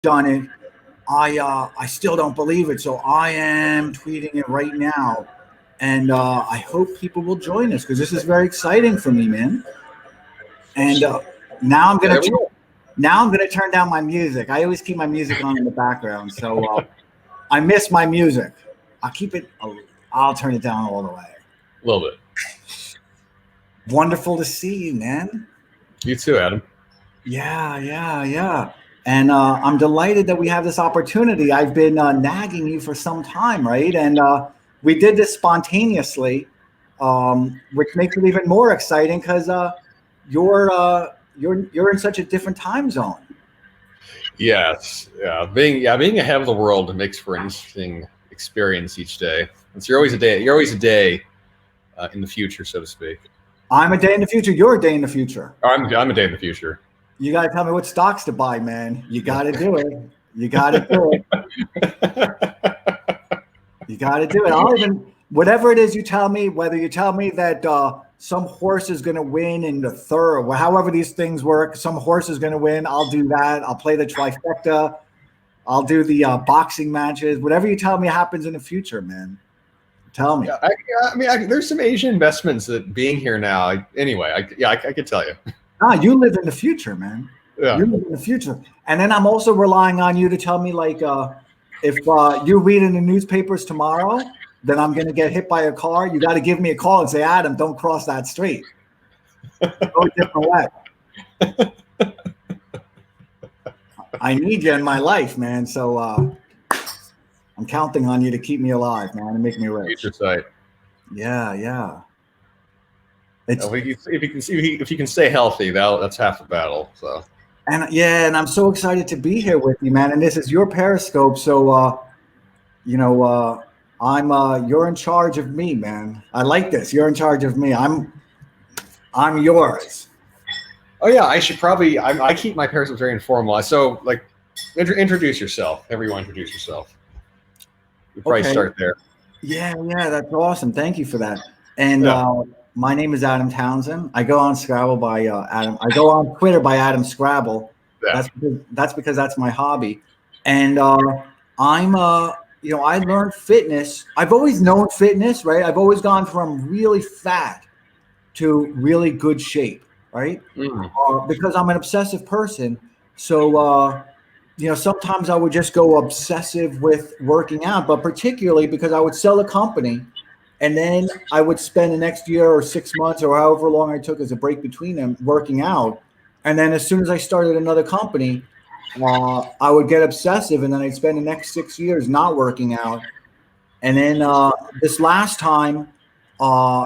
done it. I still don't believe it. So I am tweeting it right now. And I hope people will join us because this is very exciting for me, man. And now I'm gonna turn down my music. I always keep my music on in the background, so I miss my music. I'll keep it. I'll turn it down all the way. A little bit. Wonderful to see you, man. You too, Adam. Yeah. And I'm delighted that we have this opportunity. I've been nagging you for some time, right? And we did this spontaneously, which makes it even more exciting because you're in such a different time zone. Yes, yeah. Being ahead of the world makes for an interesting experience each day. You're always a day. You're always a day in the future, so to speak. I'm a day in the future. You're a day in the future. I'm a day in the future. You got to tell me what stocks to buy, man. You got to do it. You got to do it. You got to do it. Whatever it is you tell me, whether you tell me that some horse is going to win in the third, or however these things work, some horse is going to win, I'll do that. I'll play the trifecta. I'll do the boxing matches. Whatever you tell me happens in the future, man. Tell me. Yeah, there's some Asian investments that being here now. I could tell you. You live in the future, man. Yeah. You live in the future. And then I'm also relying on you to tell me, like, if you read in the newspapers tomorrow, then I'm going to get hit by a car. You got to give me a call and say, Adam, don't cross that street. Go a different way. I need you in my life, man. So I'm counting on you to keep me alive, man, and make me rich. Future sight. Yeah. If you can stay healthy, that's half the battle. So. And I'm so excited to be here with you, man. And this is your Periscope, so you're in charge of me, man. I like this. You're in charge of me. I'm yours. Oh yeah, I should probably. I keep my Periscopes very informal. So like, introduce yourself. Everyone, introduce yourself. We probably start there. Yeah, that's awesome. Thank you for that. And my name is Adam Townsend. I go on Scrabble by Adam. I go on Twitter by Adam Scrabble. Yeah. That's because that's my hobby. And I learned fitness. I've always known fitness, right? I've always gone from really fat to really good shape, right? Because I'm an obsessive person. So, sometimes I would just go obsessive with working out, but particularly because I would sell a company and then I would spend the next year or 6 months or however long I took as a break between them working out. And then as soon as I started another company, I would get obsessive, and then I'd spend the next 6 years not working out. And then this last time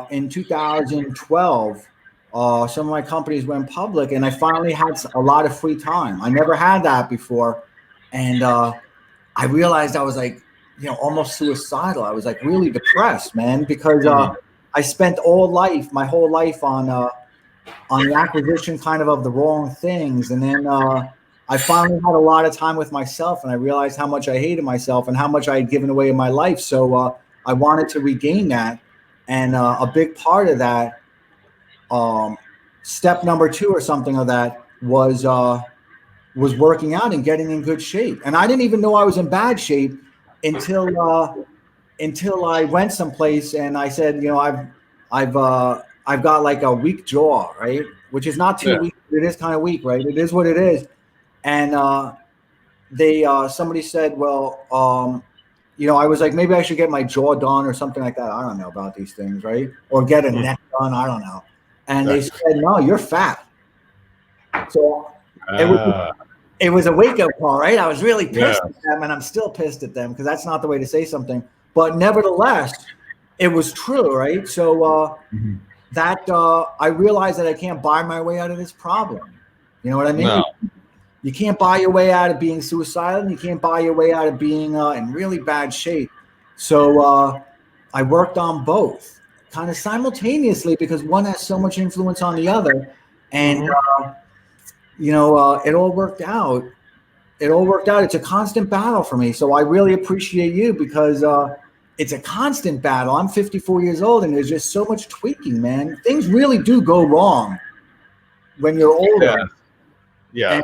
in 2012, some of my companies went public, and I finally had a lot of free time. I never had that before. And I realized I was like, almost suicidal. I was like really depressed, man, because I spent my whole life on the acquisition kind of the wrong things. And then I finally had a lot of time with myself, and I realized how much I hated myself and how much I had given away in my life. So I wanted to regain that. And a big part of that, step number 2 or something of that was working out and getting in good shape. And I didn't even know I was in bad shape until I went someplace and I said, I've got like a weak jaw, right? Which is not too weak. It is kind of weak, right? It is what it is. And somebody said, well, I was like, maybe I should get my jaw done or something like that. I don't know about these things, right? Or get a neck done. I don't know. And they said, no, you're fat. So it was a wake-up call, right? I was really pissed at them, and I'm still pissed at them because that's not the way to say something. But nevertheless, it was true, right? So I realized that I can't buy my way out of this problem. You know what I mean? No. You can't buy your way out of being suicidal, and you can't buy your way out of being in really bad shape. So I worked on both kind of simultaneously because one has so much influence on the other. And it all worked out. It's a constant battle for me. So I really appreciate you because it's a constant battle. I'm 54 years old, and there's just so much tweaking, man. Things really do go wrong when you're older. Yeah.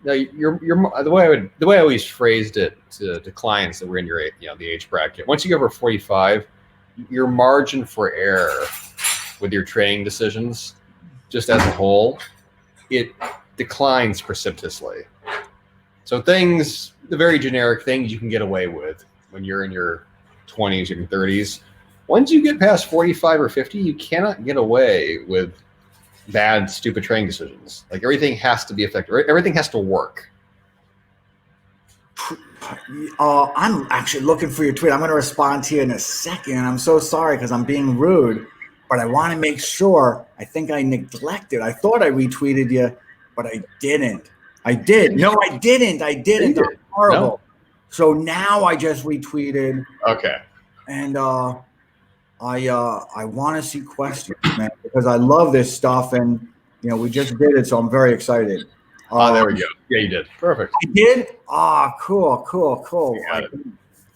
No, the way I always phrased it to clients that were in your the age bracket. Once you get over 45, your margin for error with your training decisions, just as a whole, it declines precipitously. So the very generic things you can get away with when you're in your 20s and 30s. Once you get past 45 or 50, you cannot get away with bad, stupid training decisions. Like everything has to be effective. Everything has to work. I'm actually looking for your tweet. I'm going to respond to you in a second. I'm so sorry because I'm being rude, but I want to make sure. I think I neglected. I thought I retweeted you, but I didn't. I did. No, I didn't. I'm horrible. No? So now I just retweeted. Okay. And I want to see questions, man, because I love this stuff, and we just did it, so I'm very excited. There we go. Yeah, you did. Perfect. I did? Cool.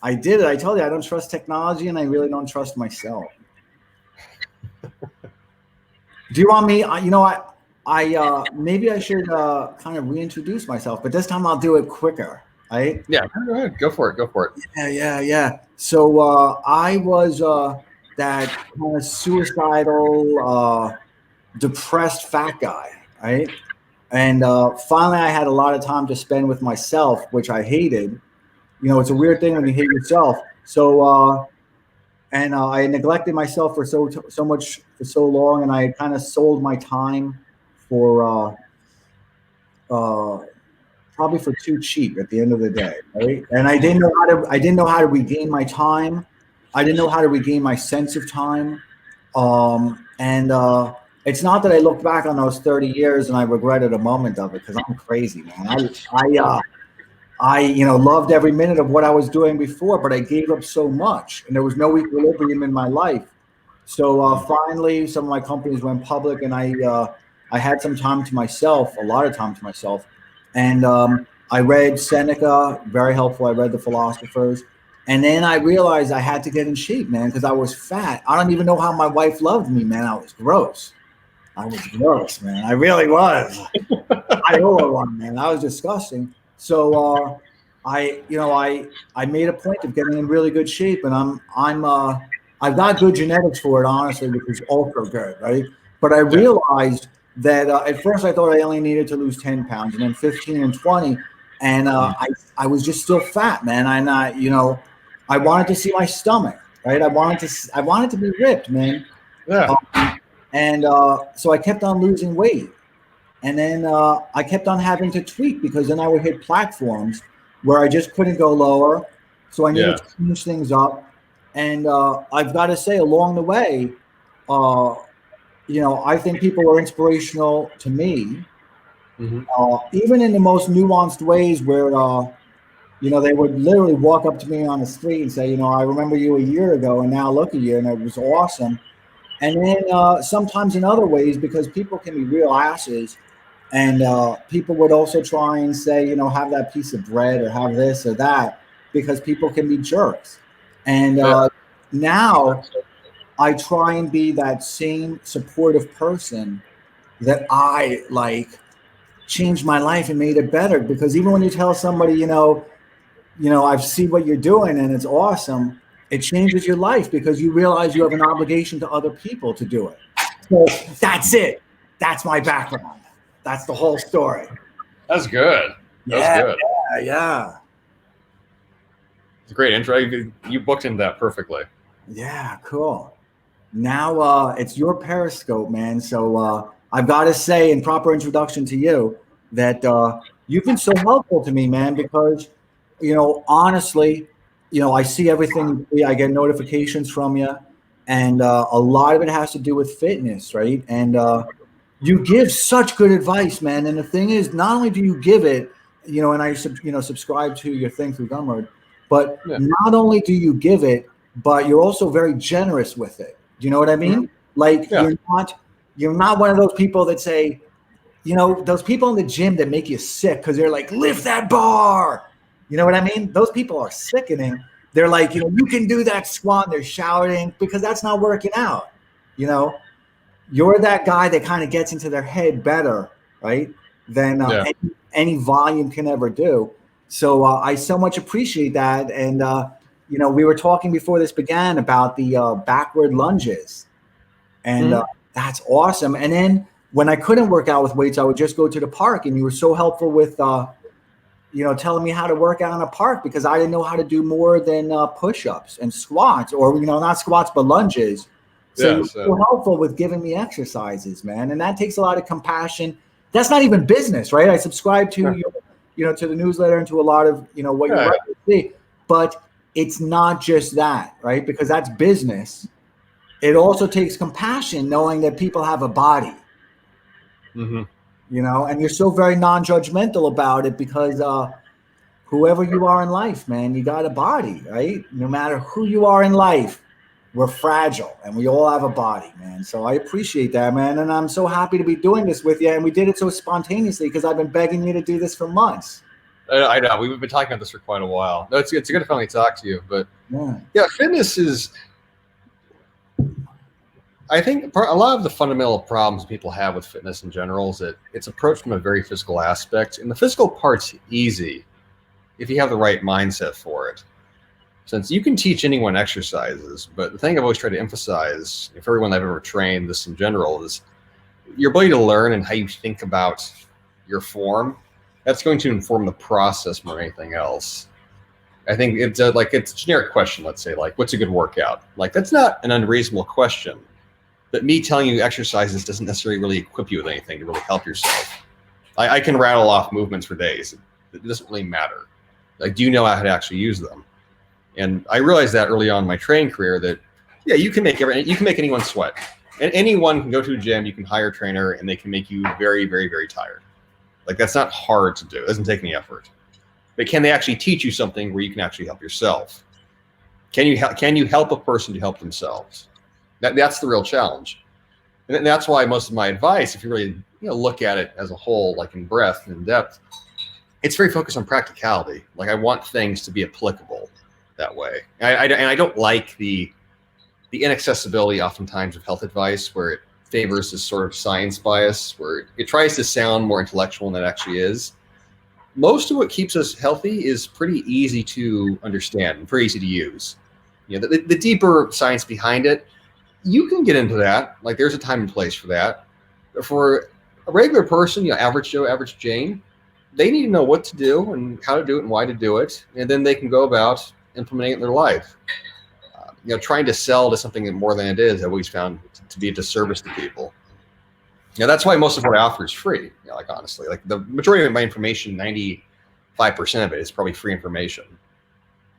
I did it. I told you I don't trust technology, and I really don't trust myself. Do you want me? Maybe I should kind of reintroduce myself, but this time I'll do it quicker, right? Yeah, go ahead. Go for it. Yeah. So I was that kind of suicidal, depressed fat guy, right? And finally, I had a lot of time to spend with myself, which I hated. It's a weird thing when you hate yourself. So, I neglected myself for so long, and I kind of sold my time for probably for too cheap at the end of the day, right? And I didn't know how to regain my time. I didn't know how to regain my sense of time. It's not that I looked back on those 30 years and I regretted a moment of it, because I'm crazy, man. I loved every minute of what I was doing before, but I gave up so much, and there was no equilibrium in my life. So finally, some of my companies went public, and I had some time to myself, a lot of time to myself. And I read Seneca, very helpful. I read the philosophers. And then I realized I had to get in shape, man, because I was fat. I don't even know how my wife loved me, man. I was gross, man. I really was. I owe her one, man. I was disgusting. So I made a point of getting in really good shape, and I've got good genetics for it, honestly, which is ultra good, right? But I realized that at first I thought I only needed to lose 10 pounds, and then 15 and 20, and I was just still fat, man. And I wanted to see my stomach, right? I wanted to be ripped, man. Yeah. So I kept on losing weight. And then I kept on having to tweak, because then I would hit platforms where I just couldn't go lower. So I needed to change things up. And I've got to say, along the way, I think people were inspirational to me, even in the most nuanced ways where, they would literally walk up to me on the street and say, I remember you a year ago, and now look at you, and it was awesome. And then sometimes in other ways, because people can be real asses, and people would also try and say, have that piece of bread or have this or that, because people can be jerks. And now I try and be that same supportive person that I changed my life and made it better. Because even when you tell somebody, I've seen what you're doing and it's awesome, it changes your life, because you realize you have an obligation to other people to do it. So that's it. That's my background. That's the whole story. That's good. That's good. Yeah. It's a great intro. You booked into that perfectly. Yeah, cool. Now it's your Periscope, man. So I've got to say, in proper introduction to you, that you've been so helpful to me, man, because, honestly, I see everything. I get notifications from you, and a lot of it has to do with fitness, right? And you give such good advice, man. And the thing is, not only do you give it, and I subscribe to your thing through Gumroad, but not only do you give it, but you're also very generous with it. Do you know what I mean? Like you're not one of those people that say, those people in the gym that make you sick because they're like, lift that bar. You know what I mean? Those people are sickening. They're like, you can do that squat. They're shouting because that's not working out. You're that guy that kind of gets into their head better, right? any volume can ever do. So I so much appreciate that. And, you know, we were talking before this began about the backward lunges. And that's awesome. And then when I couldn't work out with weights, I would just go to the park. And you were so helpful with, you know, telling me how to work out in a park, because I didn't know how to do more than push-ups and squats, or, you know, not squats, but lunges. So you're so helpful with giving me exercises, man. And that takes a lot of compassion. That's not even business, right? I subscribe to your, you know, to the newsletter and to a lot of, you know, what you write to see, but it's not just that, right? Because that's business. It also takes compassion, knowing that people have a body, you know, and you're so very non-judgmental about it, because whoever you are in life, man, you got a body, right? No matter who you are in life, we're fragile and we all have a body, man. So I appreciate that, man. And I'm so happy to be doing this with you. And we did it so spontaneously, because I've been begging you to do this for months. I know. We've been talking about this for quite a while. No, it's good to finally talk to you. But yeah, fitness is, I think, a lot of the fundamental problems people have with fitness in general is that it's approached from a very physical aspect. And the physical part's easy if you have the right mindset for it. Since you can teach anyone exercises, but the thing I've always tried to emphasize, for everyone I've ever trained, this in general, is your ability to learn and how you think about your form. That's going to inform the process more than anything else. I think it's like, it's a generic question, let's say, like, what's a good workout? Like, that's not an unreasonable question. But me telling you exercises doesn't necessarily really equip you with anything to really help yourself. I can rattle off movements for days. It doesn't really matter. Like, do you know how to actually use them? And I realized that early on in my training career that, yeah, you can make anyone sweat. And anyone can go to a gym, you can hire a trainer, and they can make you very, very, very tired. Like, that's not hard to do. It doesn't take any effort. But can they actually teach you something where you can actually help yourself? Can you help a person to help themselves? That's the real challenge. And that's why most of my advice, if you really look at it as a whole, like in breadth and depth, it's very focused on practicality. Like, I want things to be applicable that way. And I don't like the inaccessibility oftentimes of health advice, where it favors this sort of science bias, where it tries to sound more intellectual than it actually is. Most of what keeps us healthy is pretty easy to understand and pretty easy to use. You know, the deeper science behind it, you can get into that. Like, there's a time and place for that. But for a regular person, you know, average Joe, average Jane, they need to know what to do and how to do it and why to do it, and then they can go about implementing it in their life. You know, trying to sell to something more than it is, I've always found to be a disservice to people. You know, that's why most of what I offer is free. You know, like, honestly, like, the majority of my information, 95% of it is probably free information.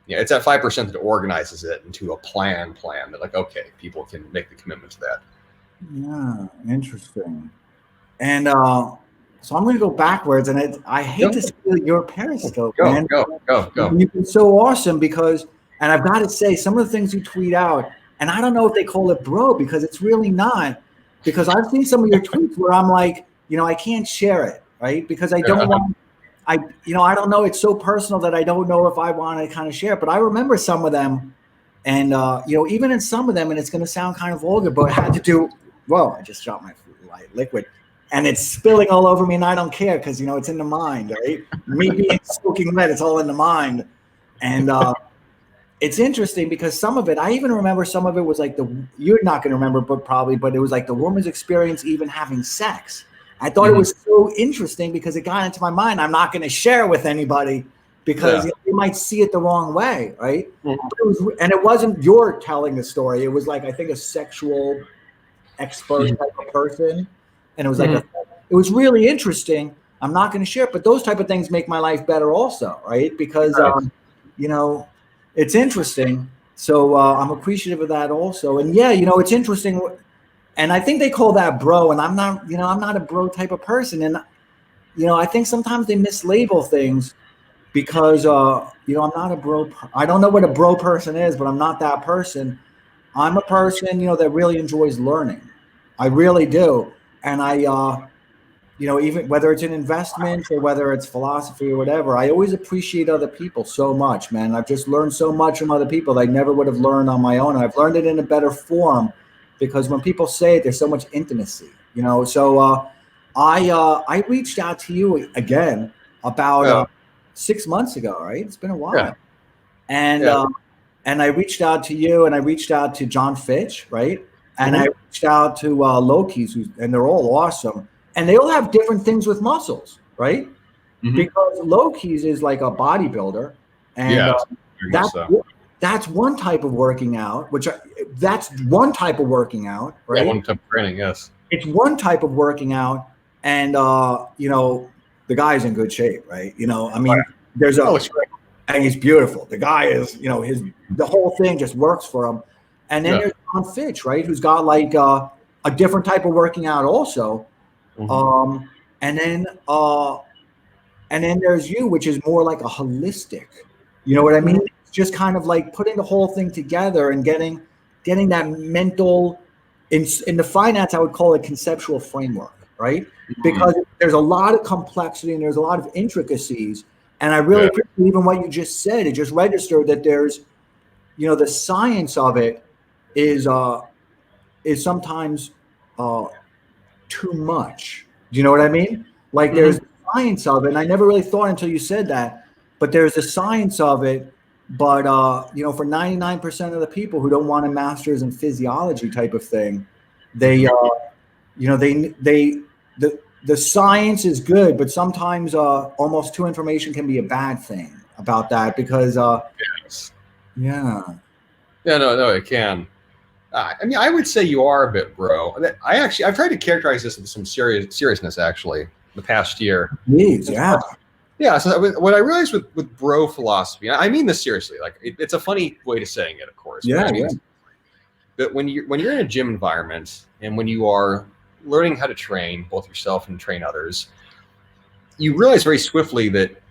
You know, it's that 5% that organizes it into a plan that, like, okay, people can make the commitment to that. Yeah, interesting. And so I'm going to go backwards, and I hate to steal your Periscope, man. Go. You've been so awesome, because, and I've got to say, some of the things you tweet out, and I don't know if they call it bro, because it's really not, because I've seen some of your tweets where I'm like, you know, I can't share it, right? Because I don't want, I don't know. It's so personal that I don't know if I want to kind of share it, but I remember some of them, and, you know, even in some of them, and it's going to sound kind of vulgar, but it had to do, whoa, I just dropped my liquid. And it's spilling all over me, and I don't care, because, you know, it's in the mind, right? Me being soaking wet, it's all in the mind. And it's interesting, because some of it, I even remember some of it was like you're not going to remember, but it was like the woman's experience even having sex. I thought it was so interesting, because it got into my mind. I'm not going to share it with anybody, because you might see it the wrong way, right? And it wasn't your telling the story. It was like, I think, a sexual expert type of person. And it was like, it was really interesting. I'm not going to share it, but those type of things make my life better also, right? Because, you know, it's interesting. So I'm appreciative of that also. And yeah, you know, it's interesting. And I think they call that bro, and I'm not, you know, I'm not a bro type of person. And, you know, I think sometimes they mislabel things, because, you know, I'm not a bro. I don't know what a bro person is, but I'm not that person. I'm a person, you know, that really enjoys learning. I really do. And I, you know, even whether it's an investment or whether it's philosophy or whatever, I always appreciate other people so much, man. I've just learned so much from other people that I never would have learned on my own. And I've learned it in a better form, because when people say it, there's so much intimacy, you know. So I reached out to you again, about 6 months ago, right? It's been a while. Yeah. And I reached out to you, and I reached out to John Fitch, right? And I reached out to Loki's, and they're all awesome. And they all have different things with muscles, right? Because Loki's is like a bodybuilder, and that's one type of working out. That's one type of working out, right? Yeah, one type of training, yes. It's one type of working out, and the guy's in good shape, right? I mean, and he's beautiful. The guy is, the whole thing just works for him. And then there's John Fitch, right, who's got like a different type of working out also. And then there's you, which is more like a holistic. You know what I mean? It's just kind of like putting the whole thing together and getting that mental. In the finance, I would call it conceptual framework, right? Because there's a lot of complexity and there's a lot of intricacies. And I really appreciate even what you just said. It just registered that there's, the science of it is sometimes too much. Do you know what I mean? Like there's the science of it, and I never really thought until you said that. But there's the science of it. But for 99% of the people who don't want a master's in physiology type of thing, the science is good, but sometimes almost too information can be a bad thing about that because no, it can. I mean, I would say you are a bit bro. I've tried to characterize this with some seriousness actually the past year. Yeah, so what I realized with bro philosophy, and I mean this seriously, like it's a funny way to saying it, of course. But when you're in a gym environment and when you are learning how to train both yourself and train others, you realize very swiftly that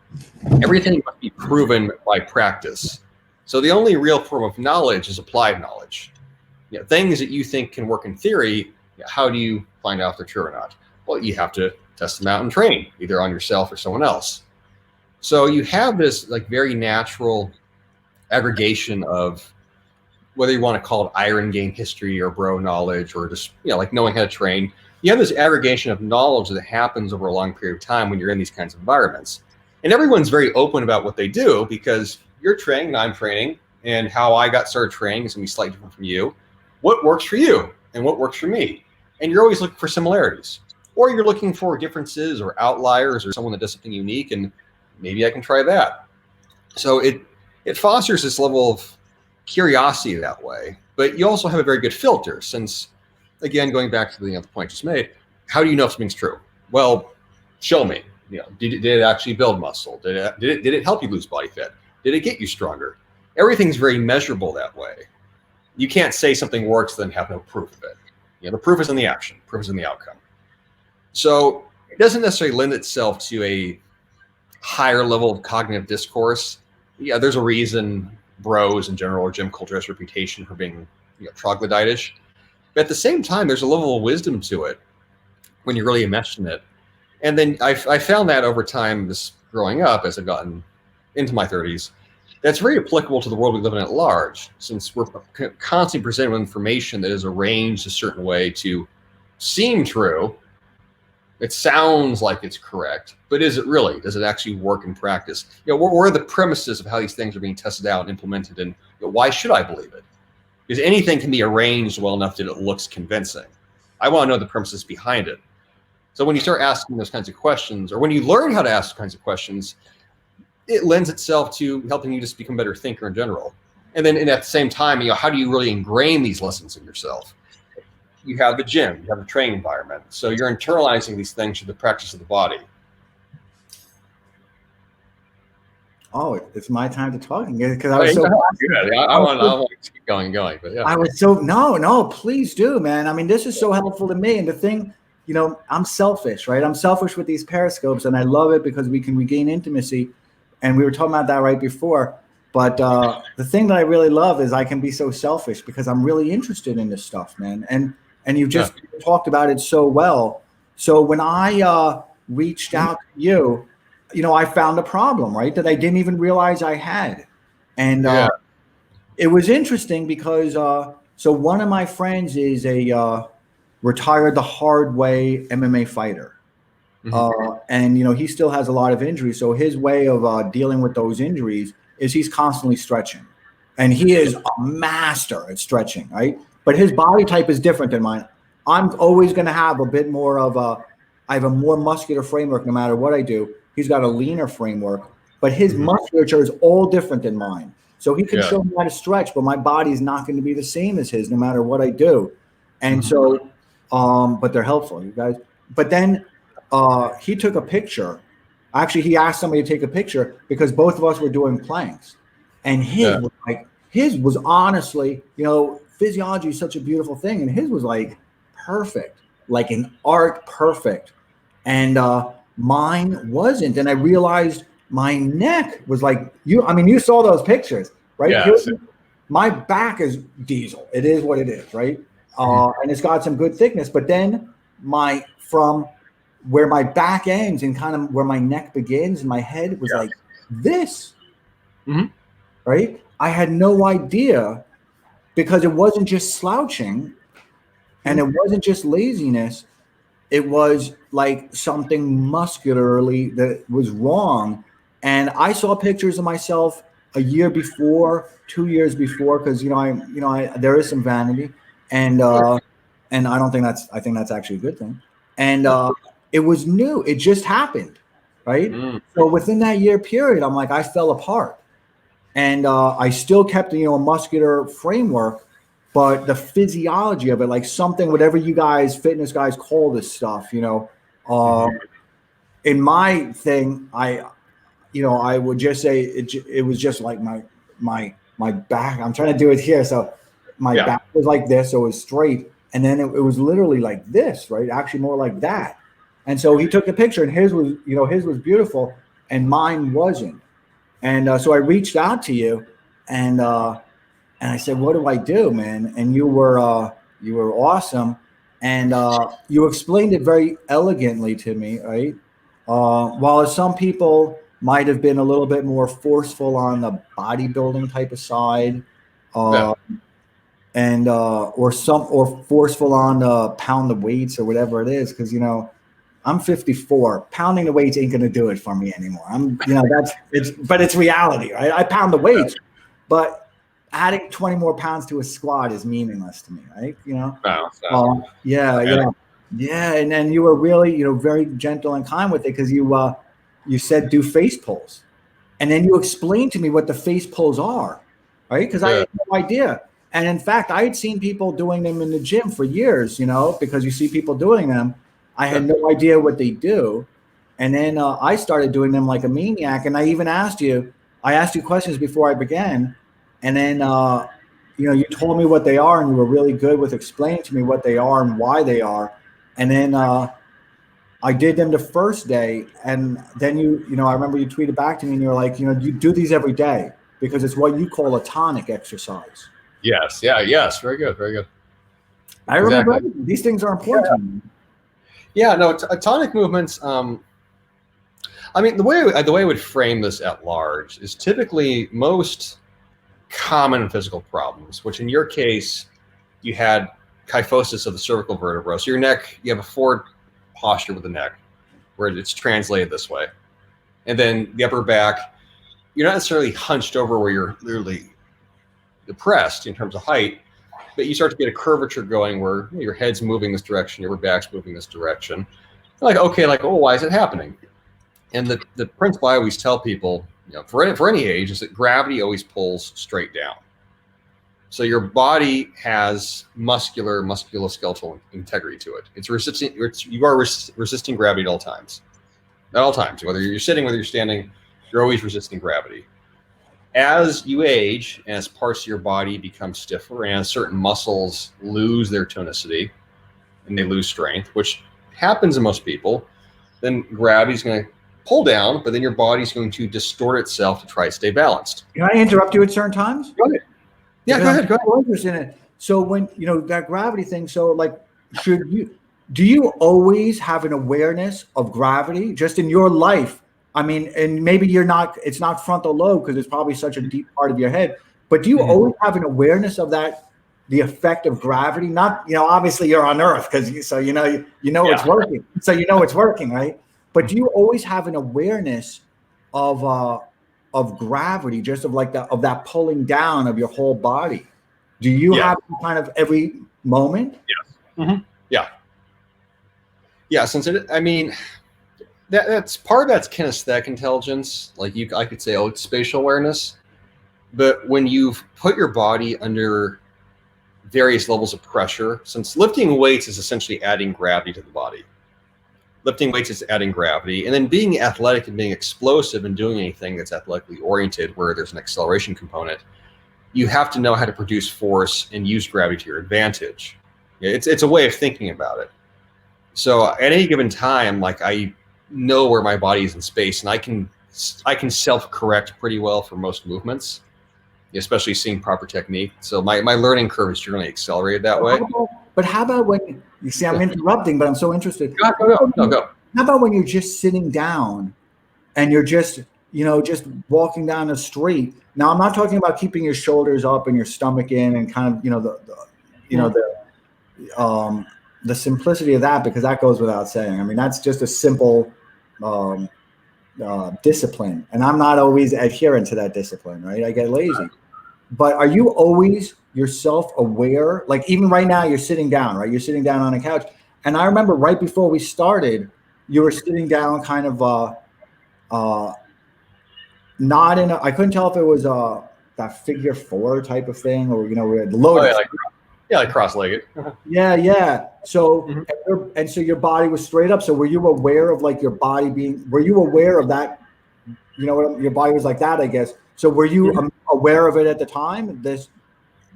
everything must be proven by practice. So the only real form of knowledge is applied knowledge. Things that you think can work in theory, how do you find out if they're true or not? Well, you have to test them out in training, either on yourself or someone else. So you have this like very natural aggregation of whether you want to call it iron game history or bro knowledge or just, like knowing how to train. You have this aggregation of knowledge that happens over a long period of time when you're in these kinds of environments. And everyone's very open about what they do because you're training and I'm training, and how I got started training is going to be slightly different from you. What works for you and what works for me? And you're always looking for similarities, or you're looking for differences or outliers or someone that does something unique, and maybe I can try that. So it fosters this level of curiosity that way, but you also have a very good filter since, again, going back to the point just made, how do you know if something's true? Well, show me. Did it actually build muscle? Did it help you lose body fat? Did it get you stronger? Everything's very measurable that way. You can't say something works then have no proof of it. The proof is in the action. Proof is in the outcome. So it doesn't necessarily lend itself to a higher level of cognitive discourse. There's a reason bros in general or gym culture has a reputation for being troglodytish. But at the same time, there's a level of wisdom to it when you really immerse in it. And then I found that over time, this growing up as I've gotten into my 30s, that's very applicable to the world we live in at large, since we're constantly presented with information that is arranged a certain way to seem true. It sounds like it's correct, but is it really? Does it actually work in practice? What are the premises of how these things are being tested out and implemented, and why should I believe it? Because anything can be arranged well enough that it looks convincing. I want to know the premises behind it. So when you start asking those kinds of questions, or when you learn how to ask those kinds of questions, it lends itself to helping you just become a better thinker in general. And then at the same time, how do you really ingrain these lessons in yourself? You have the gym, you have the training environment. So you're internalizing these things through the practice of the body. Oh, it's my time to talk because I was so. I want to keep going, but yeah. I was so no, please do, man. I mean, this is so helpful to me. And the thing, I'm selfish, right? I'm selfish with these periscopes, and I love it because we can regain intimacy. And we were talking about that right before. But the thing that I really love is I can be so selfish because I'm really interested in this stuff, man. And you just talked about it so well. So when I reached out to you, I found a problem, right, that I didn't even realize I had. And it was interesting because so one of my friends is a retired the hard way MMA fighter. And he still has a lot of injuries. So his way of dealing with those injuries is he's constantly stretching, and he is a master at stretching, right? But his body type is different than mine. I'm always going to have a bit more of I have a more muscular framework no matter what I do. He's got a leaner framework, but his musculature is all different than mine. So he can show me how to stretch, but my body is not going to be the same as his no matter what I do. And so, but they're helpful, you guys. But then he took a picture. Actually, he asked somebody to take a picture because both of us were doing planks. And his was honestly, physiology is such a beautiful thing. And his was like perfect, like an art perfect. And mine wasn't. And I realized my neck was like, you saw those pictures, right? Yeah. My back is diesel. It is what it is, right? And it's got some good thickness. But then from where my back ends and kind of where my neck begins and my head was like this, right? I had no idea because it wasn't just slouching and it wasn't just laziness. It was like something muscularly that was wrong. And I saw pictures of myself a year before, 2 years before, because there is some vanity, and I think that's actually a good thing. And it was new; it just happened, right? So within that year period, I'm like, I fell apart, and I still kept a muscular framework, but the physiology of it, like something, whatever you guys, fitness guys, call this stuff, in my thing, I would just say it was just like my back. I'm trying to do it here. So my back was like this. So it was straight. And then it was literally like this, right? Actually more like that. And so he took a picture and his was beautiful and mine wasn't. And so I reached out to you and I said, what do I do, man? And you were awesome. And you explained it very elegantly to me, right? While some people might have been a little bit more forceful on the bodybuilding type of side, and or forceful on pound the weights or whatever it is, because I'm 54. Pounding the weights ain't gonna do it for me anymore. But it's reality, right? I pound the weights, but adding 20 more pounds to a squat is meaningless to me, right? Yeah. And then you were really, very gentle and kind with it because you said do face pulls, and then you explained to me what the face pulls are, right? Because I had no idea. And in fact, I had seen people doing them in the gym for years, because you see people doing them. I had no idea what they do. And then I started doing them like a maniac. And I even asked you questions before I began. And then, you told me what they are, and you were really good with explaining to me what they are and why they are. And then I did them the first day. And then I remember you tweeted back to me and you were like, you do these every day because it's what you call a tonic exercise. Yes. Yeah. Yes. Very good. Very good. I remember these things are important to me. Yeah. No, tonic movements. The way I would frame this at large is typically most common physical problems, which in your case, you had kyphosis of the cervical vertebra. So your neck, you have a forward posture with the neck where it's translated this way. And then the upper back, you're not necessarily hunched over where you're literally depressed in terms of height, but you start to get a curvature going where your head's moving this direction, your back's moving this direction. You're like, okay, why is it happening? And the principle I always tell people, for any age, is that gravity always pulls straight down. So your body has musculoskeletal integrity to it. It's resisting. You are resisting gravity at all times. At all times, whether you're sitting, whether you're standing, you're always resisting gravity. As you age, as parts of your body become stiffer, and as certain muscles lose their tonicity and they lose strength, which happens in most people, then gravity's going to pull down, but then your body's going to distort itself to try to stay balanced. Can I interrupt you at certain times? Go ahead. Yeah, go ahead. I'm interested in it. So when that gravity thing, do you always have an awareness of gravity just in your life? I mean, and maybe it's not frontal lobe because it's probably such a deep part of your head, but do you always have an awareness of that, the effect of gravity? Not, obviously you're on Earth because it's working. So it's working, right? But do you always have an awareness of gravity, just of like that pulling down of your whole body? Do you have kind of every moment? Yes. Mm-hmm. Yeah. Yeah. That's part of that's kinesthetic intelligence. Like I could say, it's spatial awareness. But when you've put your body under various levels of pressure, since lifting weights is essentially adding gravity to the body. Lifting weights is adding gravity, and then being athletic and being explosive and doing anything that's athletically oriented where there's an acceleration component, you have to know how to produce force and use gravity to your advantage. It's a way of thinking about it. So at any given time, like I know where my body is in space, and I can self-correct pretty well for most movements, especially seeing proper technique. So my learning curve is generally accelerated that way. But how about when you see I'm interrupting, but I'm so interested. Go. How about when you're just sitting down and you're just walking down the street? Now I'm not talking about keeping your shoulders up and your stomach in and kind of the simplicity of that, because that goes without saying. I mean, that's just a simple discipline, and I'm not always adherent to that discipline, right? I get lazy. But are you always yourself aware? Like even right now, you're sitting down, right? You're sitting down on a couch, and I remember right before we started, you were sitting down, kind of not in. I couldn't tell if it was that figure 4 type of thing, or we had loaded. Like cross-legged. Yeah. So and so your body was straight up. So were you aware of like your body being? Were you aware of that? Your body was like that, I guess. So were you aware of it at the time? It's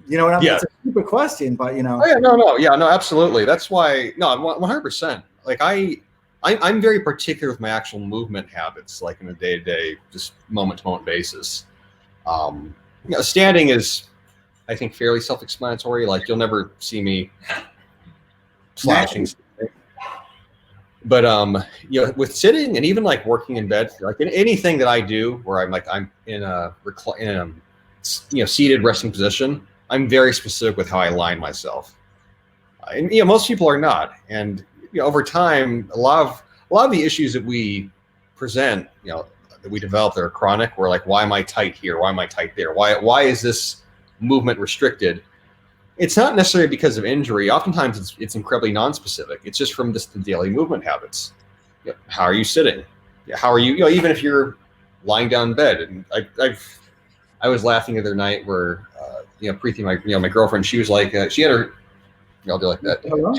a stupid question, but Oh yeah, no, absolutely. That's why 100%. Like I'm very particular with my actual movement habits, like in a day-to-day, just moment-to-moment basis. Standing is, I think, fairly self-explanatory. Like you'll never see me slouching. But with sitting and even like working in bed, like in anything that I do where I'm in a seated resting position, I'm very specific with how I align myself. And most people are not. And over time, a lot of the issues that we present, that we develop, that are chronic. We're like, why am I tight here? Why am I tight there? Why is this movement restricted? It's not necessarily because of injury. Oftentimes it's incredibly non-specific. It's just from just the daily movement habits. How are you sitting? How are you, even if you're lying down in bed? And I was laughing the other night where, Preeti, my girlfriend, she was like, she had her, I'll do like that. Hello?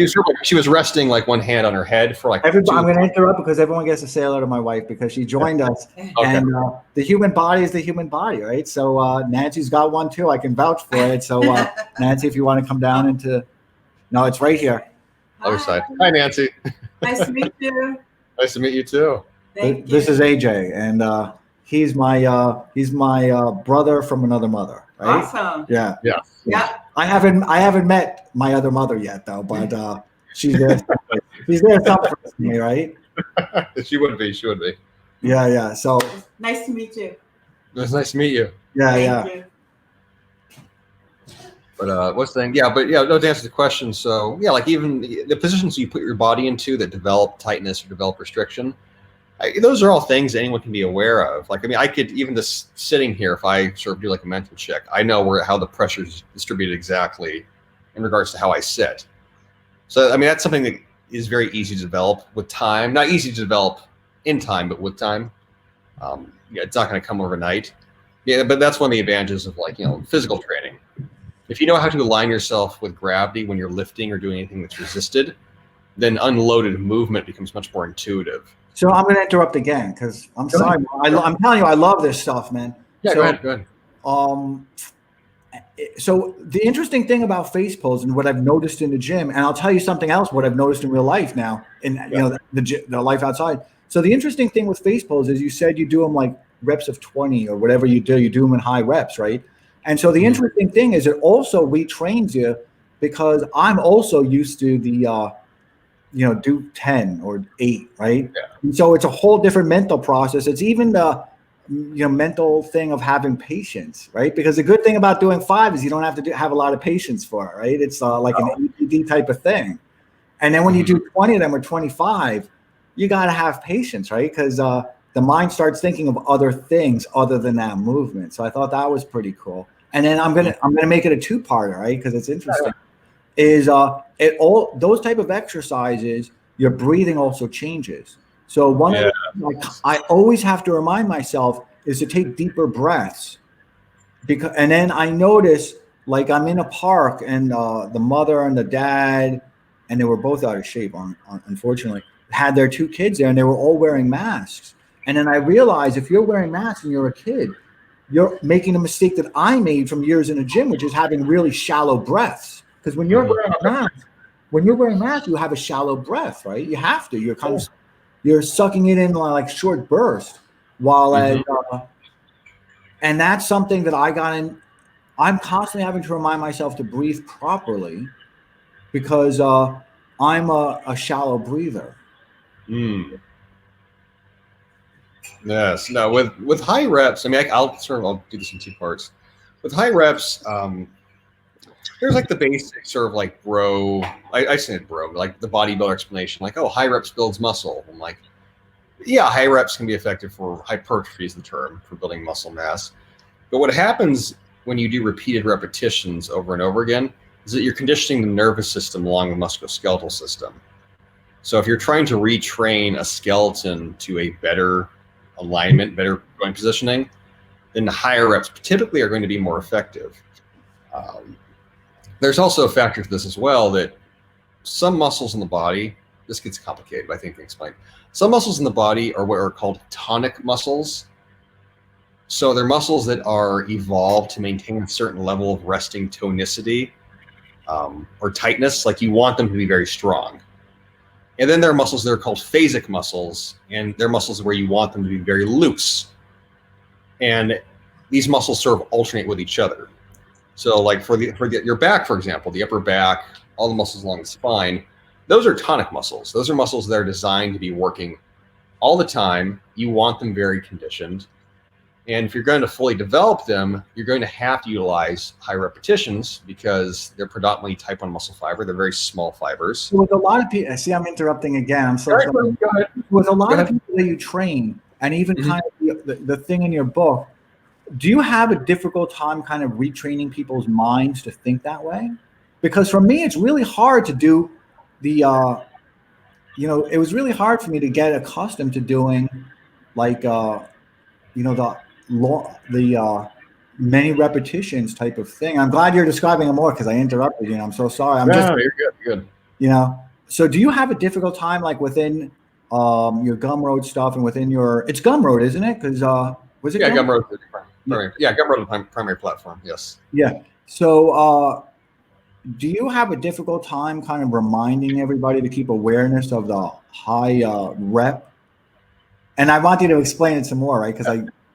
She was resting like one hand on her head for like. I'm going to interrupt because everyone gets to say hello to my wife because she joined us. Okay. And the human body is the human body, right? So Nancy's got one too. I can vouch for it. So Nancy, if you want to come down no, it's right here. Other side. Hi, Nancy. Nice to meet you. Nice to meet you too. This is AJ, and he's my brother from another mother. Right? Awesome. Yeah. Yeah. I haven't met my other mother yet though, but she's there. She's there for me, right? She would be. Yeah. So nice to meet you. It was nice to meet you. Yeah. Thank you. But what's the thing? Yeah, but no, to answer the question. So like even the positions you put your body into that develop tightness or develop restriction, those are all things that anyone can be aware of. Like, I could even just sitting here, if I sort of do like a mental check, I know how the pressure is distributed exactly in regards to how I sit. So, that's something that is very easy to develop with time. Not easy to develop in time, but with time. It's not going to come overnight. Yeah, but that's one of the advantages of physical training. If you know how to align yourself with gravity when you're lifting or doing anything that's resisted, then unloaded movement becomes much more intuitive. So I'm going to interrupt again because I'm sorry. I'm telling you, I love this stuff, man. Yeah, go ahead. So the interesting thing about face pulls and what I've noticed in the gym, and I'll tell you something else, what I've noticed in real life now, in the life outside. So the interesting thing with face pulls is you said you do them like reps of 20 or whatever you do them in high reps, right? And so the interesting thing is it also retrains you because I'm also used to the do 10 or 8, right? Yeah. And so it's a whole different mental process. It's even the mental thing of having patience, right? Because the good thing about doing 5 is you don't have to have a lot of patience for it, right? It's like an ADD type of thing. And then when you do 20 of them or 25, you got to have patience, right? Because the mind starts thinking of other things other than that movement. So I thought that was pretty cool. And then I'm gonna make it a two-parter, right? Because it's interesting. Is it all those type of exercises? Your breathing also changes. So one of the things, like, I always have to remind myself is to take deeper breaths, because and then I notice, like, I'm in a park and the mother and the dad, and they were both out of shape, unfortunately, had their two kids there, and they were all wearing masks. And then I realized, if you're wearing masks and you're a kid, you're making a mistake that I made from years in the gym, which is having really shallow breaths. Because when you're wearing a mask, you have a shallow breath, right? You have to. You're kind of you're sucking it in like short bursts. While and that's something that I got in. I'm constantly having to remind myself to breathe properly, because I'm a shallow breather. Yes. No, with high reps, I mean, I'll do this in two parts. With high reps, there's like the basic sort of like I say bro, like the bodybuilder explanation, like, oh, high reps builds muscle. I'm like, yeah, high reps can be effective for hypertrophy is the term for building muscle mass. But what happens when you do repeated repetitions over and over again is that you're conditioning the nervous system along the musculoskeletal system. So if you're trying to retrain a skeleton to a better alignment, better joint positioning, then the higher reps typically are going to be more effective. There's also a factor to this as well, that some muscles in the body, this gets complicated, but I think I can explain. Some muscles in the body are what are called tonic muscles. So they're muscles that are evolved to maintain a certain level of resting tonicity or tightness, like you want them to be very strong. And then there are muscles that are called phasic muscles, and they're muscles where you want them to be very loose. And these muscles sort of alternate with each other. So like for your back, for example, the upper back, all the muscles along the spine, those are tonic muscles. Those are muscles that are designed to be working all the time. You want them very conditioned. And if you're going to fully develop them, you're going to have to utilize high repetitions, because they're predominantly type 1 muscle fiber. They're very small fibers. So with a lot of people, see, I'm interrupting again. I'm so sorry. Go ahead. With a lot of people that you train, and even kind of the thing in your book, do you have a difficult time kind of retraining people's minds to think that way? Because for me, it's really hard to do the, it was really hard for me to get accustomed to doing like, the many repetitions type of thing. I'm glad you're describing it more, because I interrupted you. I'm so sorry. No, you're good. You're good. So do you have a difficult time, like within your Gumroad stuff and within it's Gumroad, isn't it? Because was it? Yeah, Gumroad. Gumroad is the primary platform. Yes. Yeah. So do you have a difficult time kind of reminding everybody to keep awareness of the high rep? And I want you to explain it some more, right? Because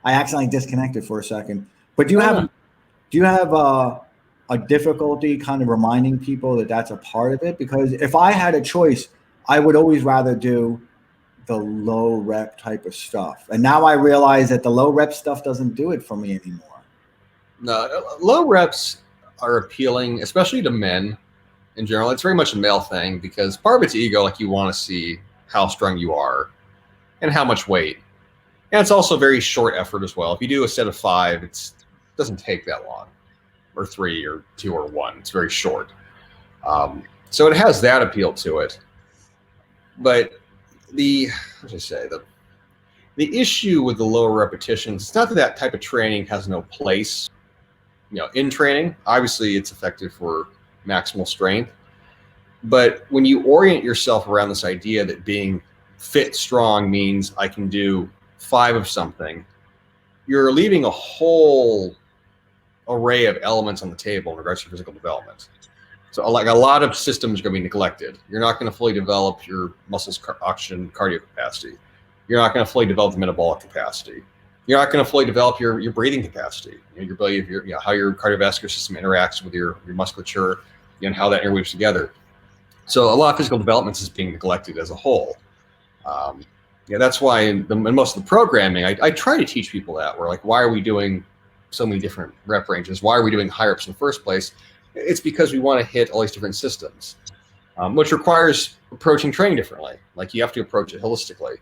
I accidentally disconnected for a second. But do you have a difficulty kind of reminding people that that's a part of it? Because if I had a choice, I would always rather do the low rep type of stuff. And now I realize that the low rep stuff doesn't do it for me anymore. No, low reps are appealing, especially to men in general. It's very much a male thing, because part of it's ego, like you want to see how strong you are and how much weight. And it's also very short effort as well. If you do a set of 5, it doesn't take that long, or 3 or 2 or 1. It's very short. So it has that appeal to it. But the issue with the lower repetitions, it's not that type of training has no place, in training. Obviously, it's effective for maximal strength. But when you orient yourself around this idea that being fit, strong means I can do 5 of something, you're leaving a whole array of elements on the table in regards to physical development. So like a lot of systems are going to be neglected. You're not going to fully develop your muscles, oxygen, cardio capacity. You're not going to fully develop the metabolic capacity. You're not going to fully develop your breathing capacity, your ability of how your cardiovascular system interacts with your musculature, and how that interweaves together. So a lot of physical development is being neglected as a whole. That's why in most of the programming, I try to teach people that. We're like, why are we doing so many different rep ranges? Why are we doing high reps in the first place? It's because we want to hit all these different systems. which requires approaching training differently. Like you have to approach it holistically.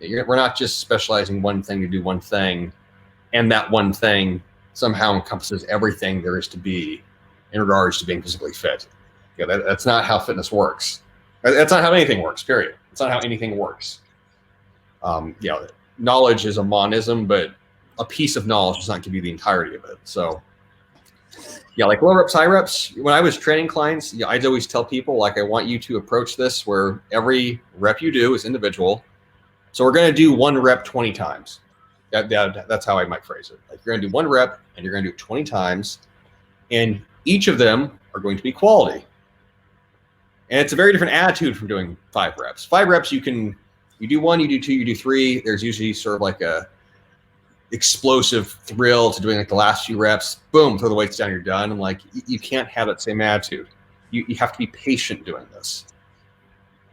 We're not just specializing one thing to do one thing, and that one thing somehow encompasses everything there is to be in regards to being physically fit. That's not how fitness works. That's not how anything works, period. It's not how anything works. Knowledge is a monism, but a piece of knowledge does not give you the entirety of it. So like low reps, high reps. When I was training clients, I'd always tell people, like, I want you to approach this where every rep you do is individual. So we're going to do 1 rep 20 times. That's how I might phrase it. Like, you're going to do 1 rep and you're going to do it 20 times, and each of them are going to be quality. And it's a very different attitude from doing 5 reps. 5 reps, you do 1, you do 2, you do 3. There's usually sort of like a explosive thrill to doing like the last few reps. Boom, throw the weights down, you're done. I'm like, you can't have that same attitude. You have to be patient doing this.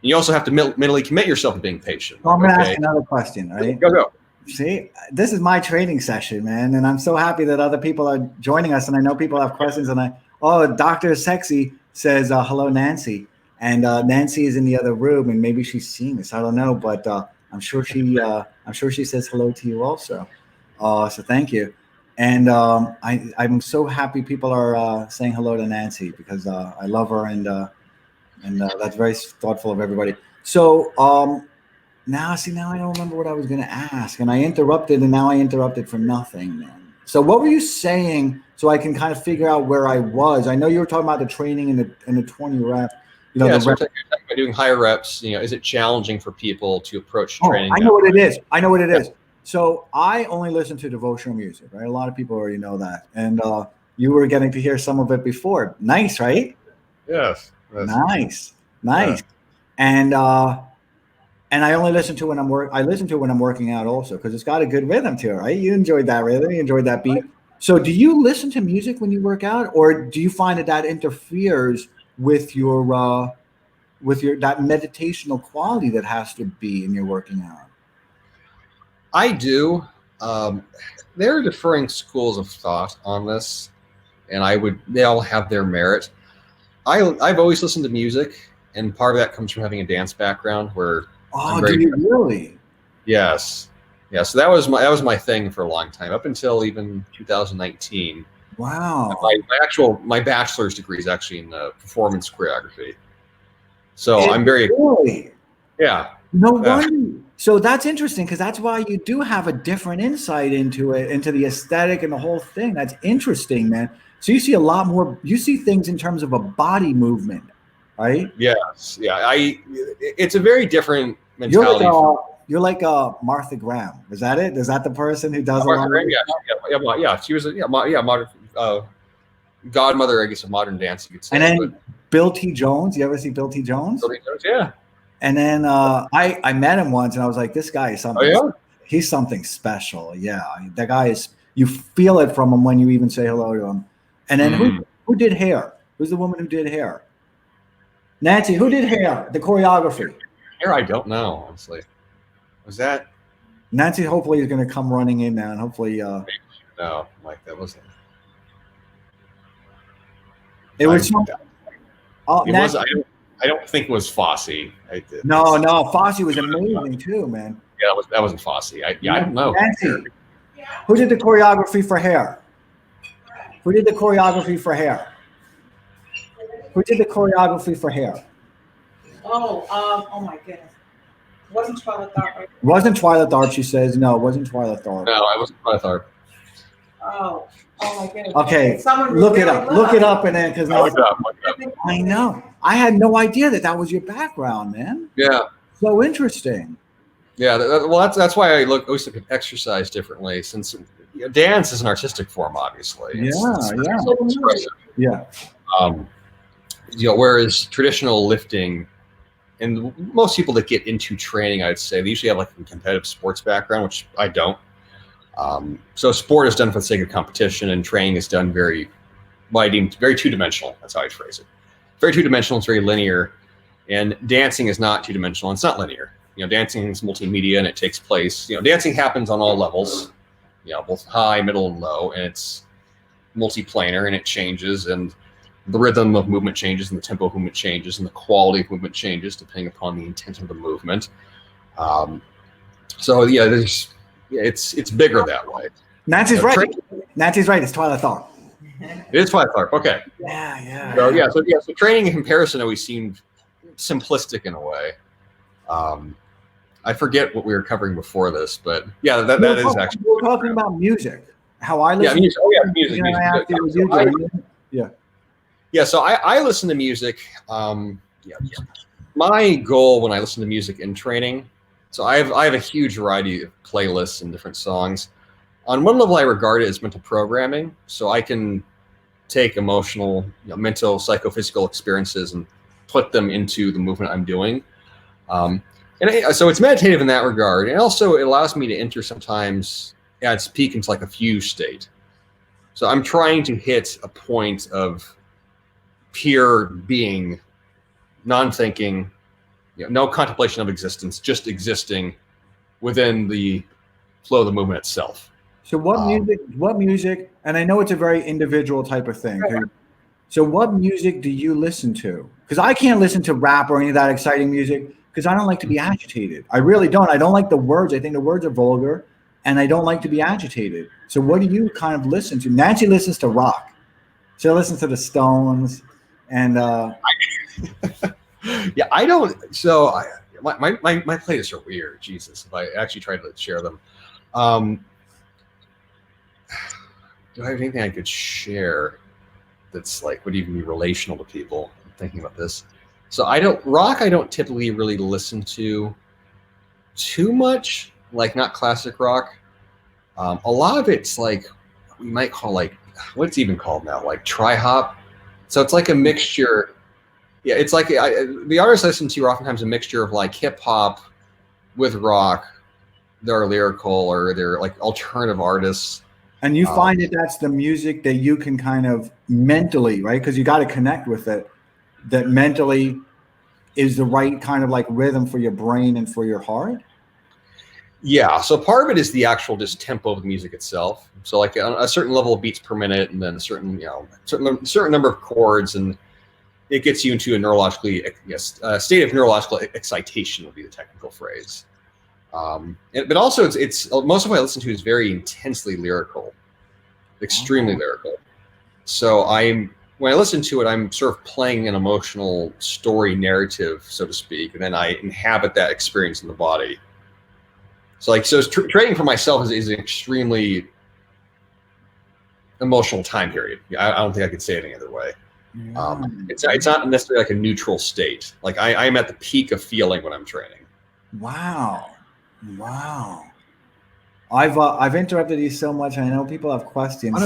And you also have to mentally commit yourself to being patient. Well, I'm going to ask another question, right? Go. See, this is my training session, man, and I'm so happy that other people are joining us, and I know people have questions. And Dr. Sexy says hello, Nancy, and Nancy is in the other room, and maybe she's seeing this. I don't know, but I'm sure she says hello to you also. So thank you, and I'm so happy people are saying hello to Nancy, because I love her, and that's very thoughtful of everybody. So now I don't remember what I was going to ask, and I interrupted, and now I interrupted for nothing, man. So what were you saying, so I can kind of figure out where I was? I know you were talking about the training in the 20 rep. So we're talking about doing higher reps. Is it challenging for people to approach training? I know what it is. is. So I only listen to devotional music, right? A lot of people already know that, and you were getting to hear some of it before. Nice, right? Yes. Nice. Yeah. And I only listen to when I'm working out also, because it's got a good rhythm to it, right? You enjoyed that rhythm, you enjoyed that beat. So do you listen to music when you work out, or do you find that interferes with your that meditational quality that has to be in your working out? I do. There are differing schools of thought on this, and they all have their merit. I've always listened to music, and part of that comes from having a dance background where. Do you really? Yes. Yeah. So that was my thing for a long time, up until even 2019. Wow. My bachelor's degree is actually in performance choreography. So I'm very. Really? Yeah. No wonder. So that's interesting, because that's why you do have a different insight into it, into the aesthetic and the whole thing. That's interesting, man. So you see a lot more. You see things in terms of a body movement, right? Yes. Yeah. It's a very different mentality. You're like Martha Graham. Is that it? Is that the person who does Martha Graham? Yeah. She was modern godmother, I guess, of modern dance, you could say. And then Bill T. Jones. You ever see Bill T. Jones? Bill T. Jones, yeah. And then I met him once, and I was like, this guy is something. Oh, yeah? He's something special. Yeah, that guy is. You feel it from him when you even say hello to him. And then who did hair? Who's the woman who did hair? Nancy. Who did hair? The choreography. Hair, I don't know, honestly. Was that Nancy? Hopefully, is going to come running in now, and hopefully. No, Mike, that wasn't. It was. I don't think it was Fosse. No, Fosse was amazing too, man. Yeah, that wasn't Fosse. I don't know. Nancy, who did the choreography for hair? Who did the choreography for hair? Who did the choreography for hair? Oh my goodness. Wasn't Twyla Tharp, right? Wasn't Twyla Tharp, she says. No, it wasn't Twyla Tharp. No, I wasn't Twyla Tharp. Oh my goodness. Okay, look it up. Look it up, and then because I know. I had no idea that was your background, man. Yeah. So interesting. Yeah, that's why I always look at exercise differently, since dance is an artistic form, obviously. It's whereas traditional lifting, and most people that get into training, I'd say, they usually have like a competitive sports background, which I don't. So sport is done for the sake of competition, and training is done very two-dimensional. That's how I phrase it. Very two-dimensional. It's very linear, and dancing is not two-dimensional. It's not linear. Dancing is multimedia, and it takes place. Dancing happens on all levels. Both high, middle, and low, and it's multiplanar, and it changes. And the rhythm of movement changes and the tempo of movement changes and the quality of movement changes depending upon the intent of the movement. So yeah, it's bigger that way. Nancy's right. Nancy's right. It's Twilight Thought. It is Twilight Thought. Okay. Yeah. So training in comparison always seemed simplistic in a way. I forget what we were covering before this, but yeah, that is actually. We're talking about music. How I listen. Music. Yeah. So I listen to music. My goal when I listen to music in training, so I have a huge variety of playlists and different songs. On one level, I regard it as mental programming, so I can take emotional, mental, psychophysical experiences and put them into the movement I'm doing. So it's meditative in that regard, and also it allows me to enter sometimes at its peak into like a fuse state. So I'm trying to hit a point of pure being, non-thinking, no contemplation of existence, just existing within the flow of the movement itself. So what music, and I know it's a very individual type of thing. Okay? So what music do you listen to? Because I can't listen to rap or any of that exciting music because I don't like to be agitated. I really don't. I don't like the words. I think the words are vulgar, and I don't like to be agitated. So what do you kind of listen to? Nancy listens to rock. She listens to the Stones, and yeah, I don't. So my playlists are weird. Jesus, if I actually try to share them. Do I have anything I could share that's like would even be relational to people? I'm thinking about this. So I don't typically really listen to too much, like not classic rock. A lot of it's like we might call like what's even called now, like tri-hop. So it's like a mixture. Yeah, it's like the artists I listen to are oftentimes a mixture of like hip hop with rock. They're lyrical or they're like alternative artists. And you find that's the music that you can kind of mentally, right? Because you got to connect with it. That mentally is the right kind of like rhythm for your brain and for your heart. Yeah. So part of it is the actual just tempo of the music itself. So like a certain level of beats per minute, and then a certain certain number of chords, and it gets you into a state of neurological excitation would be the technical phrase. But also it's most of what I listen to is very intensely lyrical, extremely lyrical. So when I listen to it, I'm sort of playing an emotional story narrative, so to speak, and then I inhabit that experience in the body. So training for myself is an extremely emotional time period. I don't think I could say it any other way. It's not necessarily like a neutral state. Like I'm at the peak of feeling when I'm training. Wow. I've interrupted you so much. I know people have questions.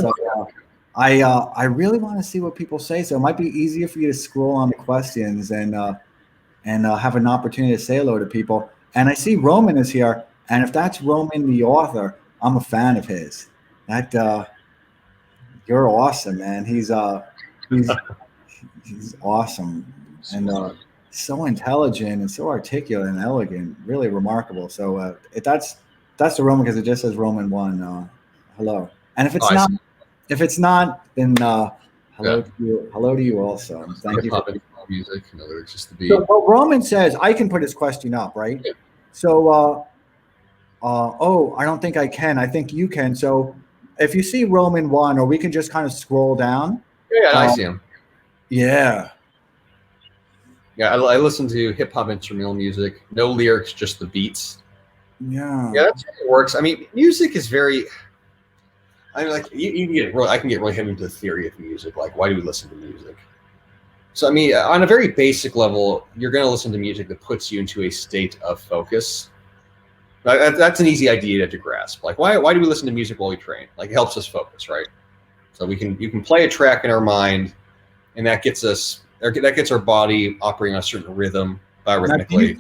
I really want to see what people say. So it might be easier for you to scroll on the questions and have an opportunity to say hello to people. And I see Roman is here. And if that's Roman, the author, I'm a fan of his. You're awesome, man. He's awesome and so intelligent and so articulate and elegant. Really remarkable. So that's the Roman because it just says Roman 1. Hello. And if it's not, then hello to you also. Thank you. Music, it's just the beat. So what Roman says, I can put his question up, right? Yeah. So I don't think I can. I think you can. So if you see Roman 1, or we can just kind of scroll down. Yeah, I see him. Yeah. Yeah, I listen to hip hop instrumental music. No lyrics, just the beats. Yeah. Yeah, that's how it works. I mean, music is very. I mean, like I can get really heavy into the theory of music. Like, why do we listen to music? So, I mean, on a very basic level, you're going to listen to music that puts you into a state of focus. That's an easy idea to grasp. Like, why do we listen to music while we train? Like, it helps us focus, right? So you can play a track in our mind, and that gets our body operating on a certain rhythm biorhythmically.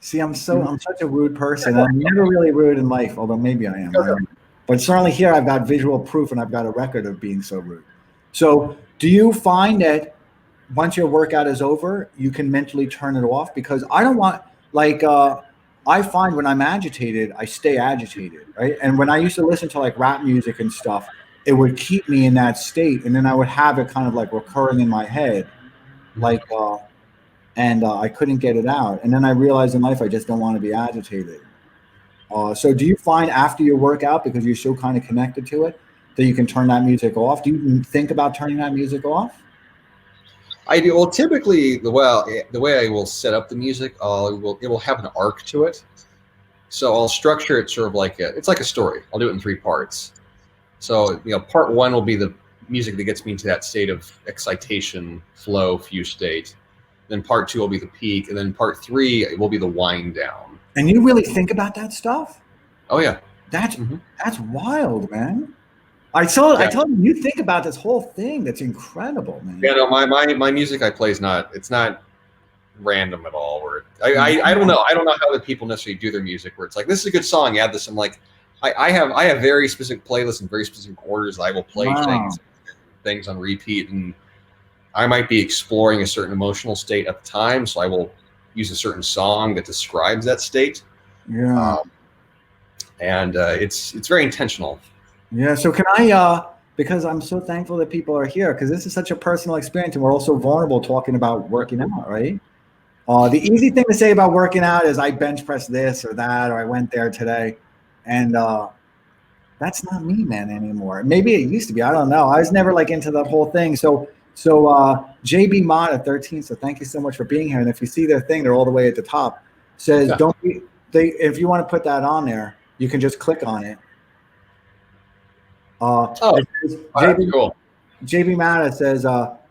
See, I'm such a rude person. I'm never really rude in life, although maybe I am. But certainly here, I've got visual proof, and I've got a record of being so rude. So, do you find that once your workout is over, you can mentally turn it off? Because I don't want I find when I'm agitated, I stay agitated, right? And when I used to listen to like rap music and stuff, it would keep me in that state, and then I would have it kind of like recurring in my head, like, and I couldn't get it out. And then I realized in life I just don't want to be agitated. So do you find after your workout, because you're so kind of connected to it, that you can turn that music off? Do you think about turning that music off? I do. Well, typically the way I will set up the music, it will have an arc to it. So I'll structure it sort of like it's like a story. I'll do it in 3 parts. So part 1 will be the music that gets me into that state of excitation, flow, fuse state. Then part 2 will be the peak, and then part 3 will be the wind down. And you really think about that stuff? Oh yeah, that's wild, man. I told you think about this whole thing. That's incredible, man. Yeah, no, my music I play is not random at all. Where I don't know how the people necessarily do their music. Where it's like, this is a good song, add this. I'm like, I have very specific playlists and very specific orders. I will play things on repeat, and I might be exploring a certain emotional state at the time, so I will use a certain song that describes that state. Yeah, and it's very intentional. Yeah. So can I? Because I'm so thankful that people are here, because this is such a personal experience, and we're also vulnerable talking about working out, right? The easy thing to say about working out is I bench press this or that, or I went there today, and that's not me, man, anymore. Maybe it used to be. I don't know. I was never like into that whole thing. So JB Mod at 13. So thank you so much for being here. And if you see their thing, they're all the way at the top. Says if you want to put that on there, you can just click on it. Cool. JB Mata says,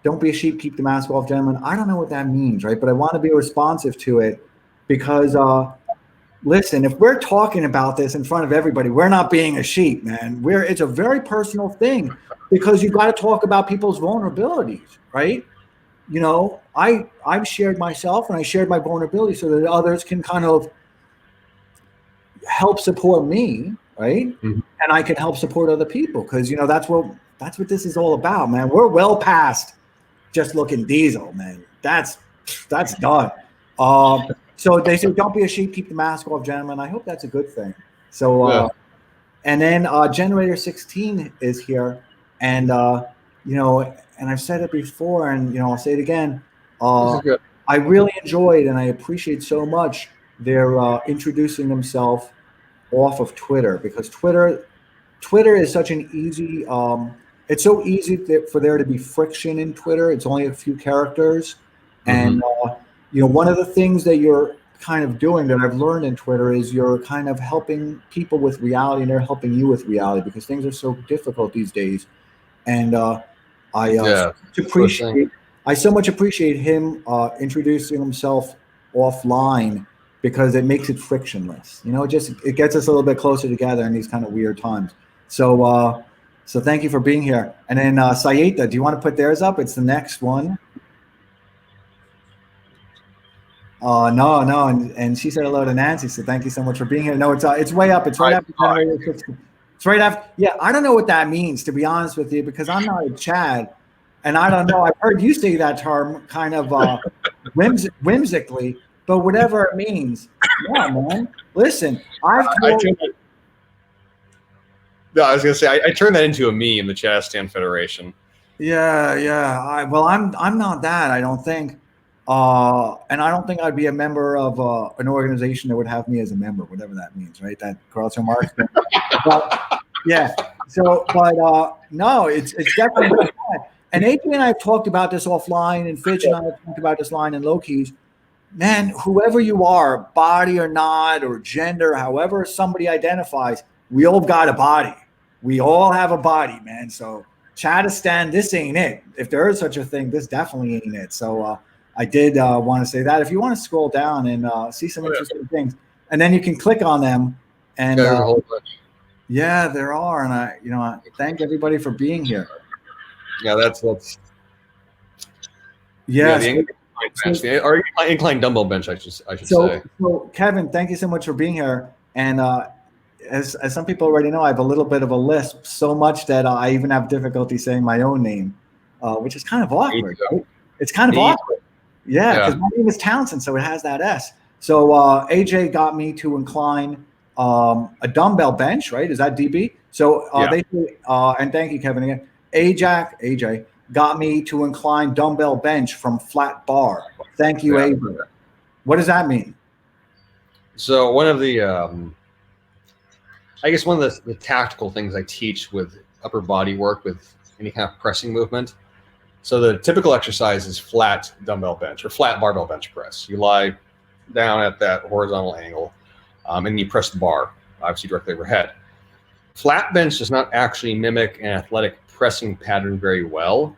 don't be a sheep, keep the mask off, gentlemen. I don't know what that means, right? But I want to be responsive to it because, listen, if we're talking about this in front of everybody, we're not being a sheep, man. It's a very personal thing because you got to talk about people's vulnerabilities, right? I've shared myself and I shared my vulnerability so that others can kind of help support me, right? Mm-hmm. And I can help support other people because that's what this is all about, man. We're well past just looking diesel, man. That's done. So they say, don't be a sheep, keep the mask off, gentlemen. I hope that's a good thing. So, and then Generator 16 is here, and and I've said it before, and I'll say it again. I really enjoyed and I appreciate so much their introducing themselves off of Twitter, because Twitter is such an easy. It's so easy for there to be friction in Twitter. It's only a few characters, and one of the things that you're kind of doing that I've learned in Twitter is you're kind of helping people with reality, and they're helping you with reality because things are so difficult these days. And I so much appreciate him introducing himself offline because it makes it frictionless. It gets us a little bit closer together in these kind of weird times. So thank you for being here. And then Sayeta, do you want to put theirs up? It's the next one. No, and she said hello to Nancy. So thank you so much for being here. No, it's way up. It's right after Generator 16. It's right after. Yeah, I don't know what that means, to be honest with you, because I'm not a Chad, and I don't know. I've heard you say that term kind of whimsically, but whatever it means. Yeah, man. Listen, I was gonna say I turned that into a meme in the Chastan Federation. Yeah. I'm not that. I don't think. And I don't think I'd be a member of an organization that would have me as a member, whatever that means, right? That cross remarks. But yeah. So, no, it's definitely not bad. And AJ and I have talked about this offline, and Fitch and I have talked about this line in low keys. Man, whoever you are, body or not, or gender, however somebody identifies, we all got a body. We all have a body, man. So, Chadistan, this ain't it. If there is such a thing, this definitely ain't it. So, I did want to say that. If you want to scroll down and see some interesting things, and then you can click on them. And there's a whole bunch. Yeah, there are. And I thank everybody for being here. Yeah, that's. Yeah. Or incline dumbbell bench, I should say. So Kevin, thank you so much for being here. And as some people already know, I have a little bit of a lisp, so much that I even have difficulty saying my own name, which is kind of awkward. Right? It's kind of awkward. Yeah, because my name is Townsend, so it has that S. So AJ got me to incline a dumbbell bench, right? Is that DB? So they say, and thank you, Kevin, again. AJ got me to incline dumbbell bench from flat bar. Thank you, AJ. What does that mean? So one of the, I guess one of the tactical things I teach with upper body work with any kind of pressing movement. So the typical exercise is flat dumbbell bench or flat barbell bench press. You lie down at that horizontal angle, and you press the bar, obviously directly overhead. Flat bench does not actually mimic an athletic pressing pattern very well.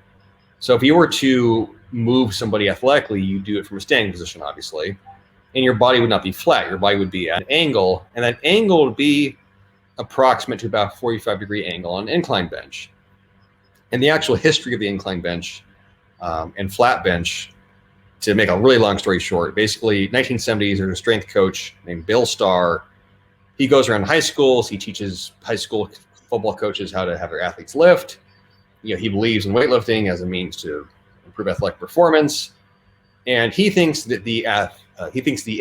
So if you were to move somebody athletically, you do it from a standing position, obviously, and your body would not be flat. Your body would be at an angle, and that angle would be approximate to about 45-degree angle on an incline bench. And the actual history of the incline bench and flat bench, to make a really long story short, basically 1970s, there's a strength coach named Bill Starr. He goes around high schools. He teaches high school football coaches how to have their athletes lift. You know, he believes in weightlifting as a means to improve athletic performance. And he thinks that the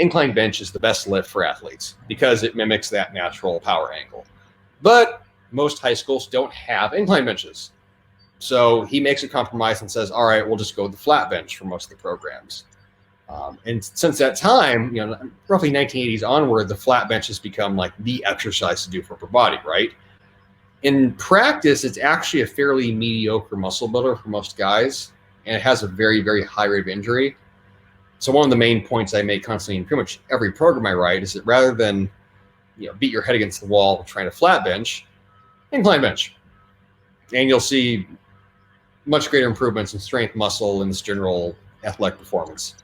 incline bench is the best lift for athletes because it mimics that natural power angle. But most high schools don't have incline benches. So he makes a compromise and says, all right, we'll just go with the flat bench for most of the programs. And since that time, you know, roughly 1980s onward, the flat bench has become like the exercise to do for upper body, right? In practice, it's actually a fairly mediocre muscle builder for most guys, and it has a very, very high rate of injury. So one of the main points I make constantly in pretty much every program I write is that rather than, you know, beat your head against the wall trying to flat bench, incline bench. And you'll see much greater improvements in strength, muscle, and this general athletic performance.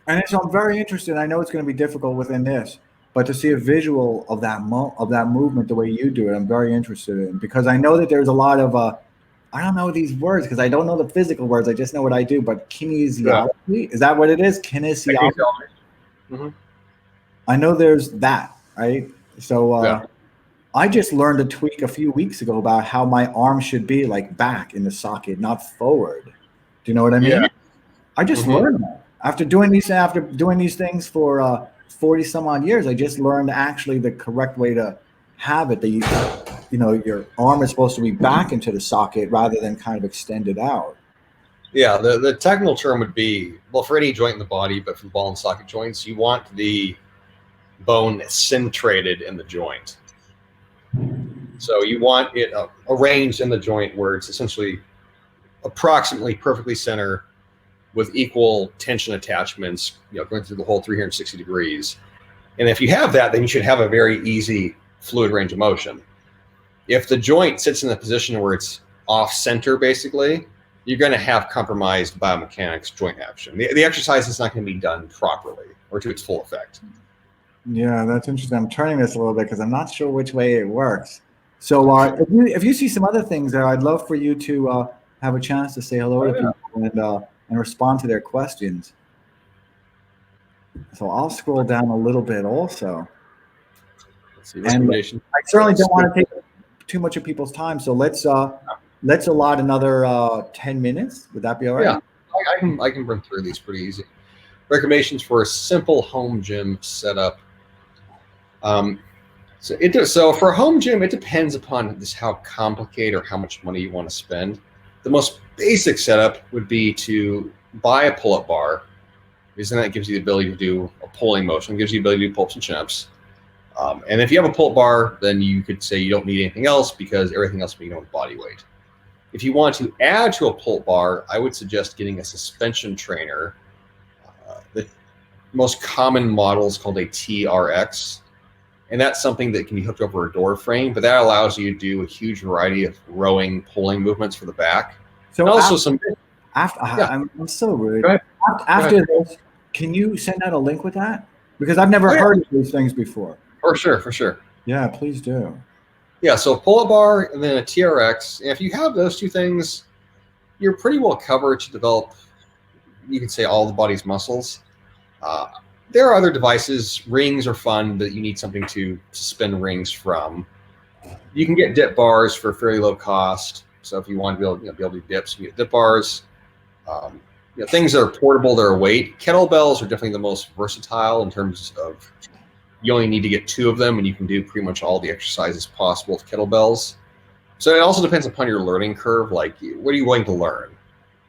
And so I'm very interested. I know it's going to be difficult within this, but to see a visual of that movement the way you do it, I'm very interested in, because I know that there's a lot of I don't know these words because I don't know the physical words. I just know what I do. But kinesiology, is that what it is? Kinesiology. Mm-hmm. I know there's that, right? So I just learned a tweak a few weeks ago about how my arm should be like back in the socket, not forward. Do you know what I mean? Yeah. I just learned that. After doing these things for 40 some odd years, I just learned actually the correct way to have it. Your arm is supposed to be back into the socket rather than kind of extended out. Yeah, the technical term would be, well, for any joint in the body, but for ball and socket joints, you want the bone centrated in the joint. So you want it arranged in the joint where it's essentially approximately perfectly center with equal tension attachments, going through the whole 360 degrees. And if you have that, then you should have a very easy fluid range of motion. If the joint sits in a position where it's off center, basically, you're going to have compromised biomechanics joint action. The exercise is not going to be done properly or to its full effect. Yeah, that's interesting. I'm turning this a little bit because I'm not sure which way it works. So if you see some other things there, I'd love for you to have a chance to say hello to people and respond to their questions. So I'll scroll down a little bit also. Let's see, and I certainly don't want to take too much of people's time. So let's allot another 10 minutes. Would that be all right? Yeah, I can run through these pretty easy. Recommendations for a simple home gym setup. So for a home gym, it depends upon just how complicated or how much money you want to spend. The most basic setup would be to buy a pull-up bar, because then that gives you the ability to do a pulling motion, gives you the ability to do pull-ups and chin-ups. And if you have a pull-up bar, then you could say you don't need anything else because everything else will be with body weight. If you want to add to a pull-up bar, I would suggest getting a suspension trainer. The most common model is called a TRX. And that's something that can be hooked over a door frame, but that allows you to do a huge variety of rowing, pulling movements for the back. So and also I'm so rude. After this, can you send out a link with that? Because I've never heard of these things before. For sure. Yeah, please do. Yeah, so pull-up bar and then a TRX. And if you have those two things, you're pretty well covered to develop, you could say, all the body's muscles. There are other devices. Rings are fun, but you need something to suspend rings from. You can get dip bars for fairly low cost. So if you want to be able to do dips, you get dip bars. Things that are portable, that are weight. Kettlebells are definitely the most versatile in terms of you only need to get 2 of them, and you can do pretty much all the exercises possible with kettlebells. So it also depends upon your learning curve. Like, what are you willing to learn?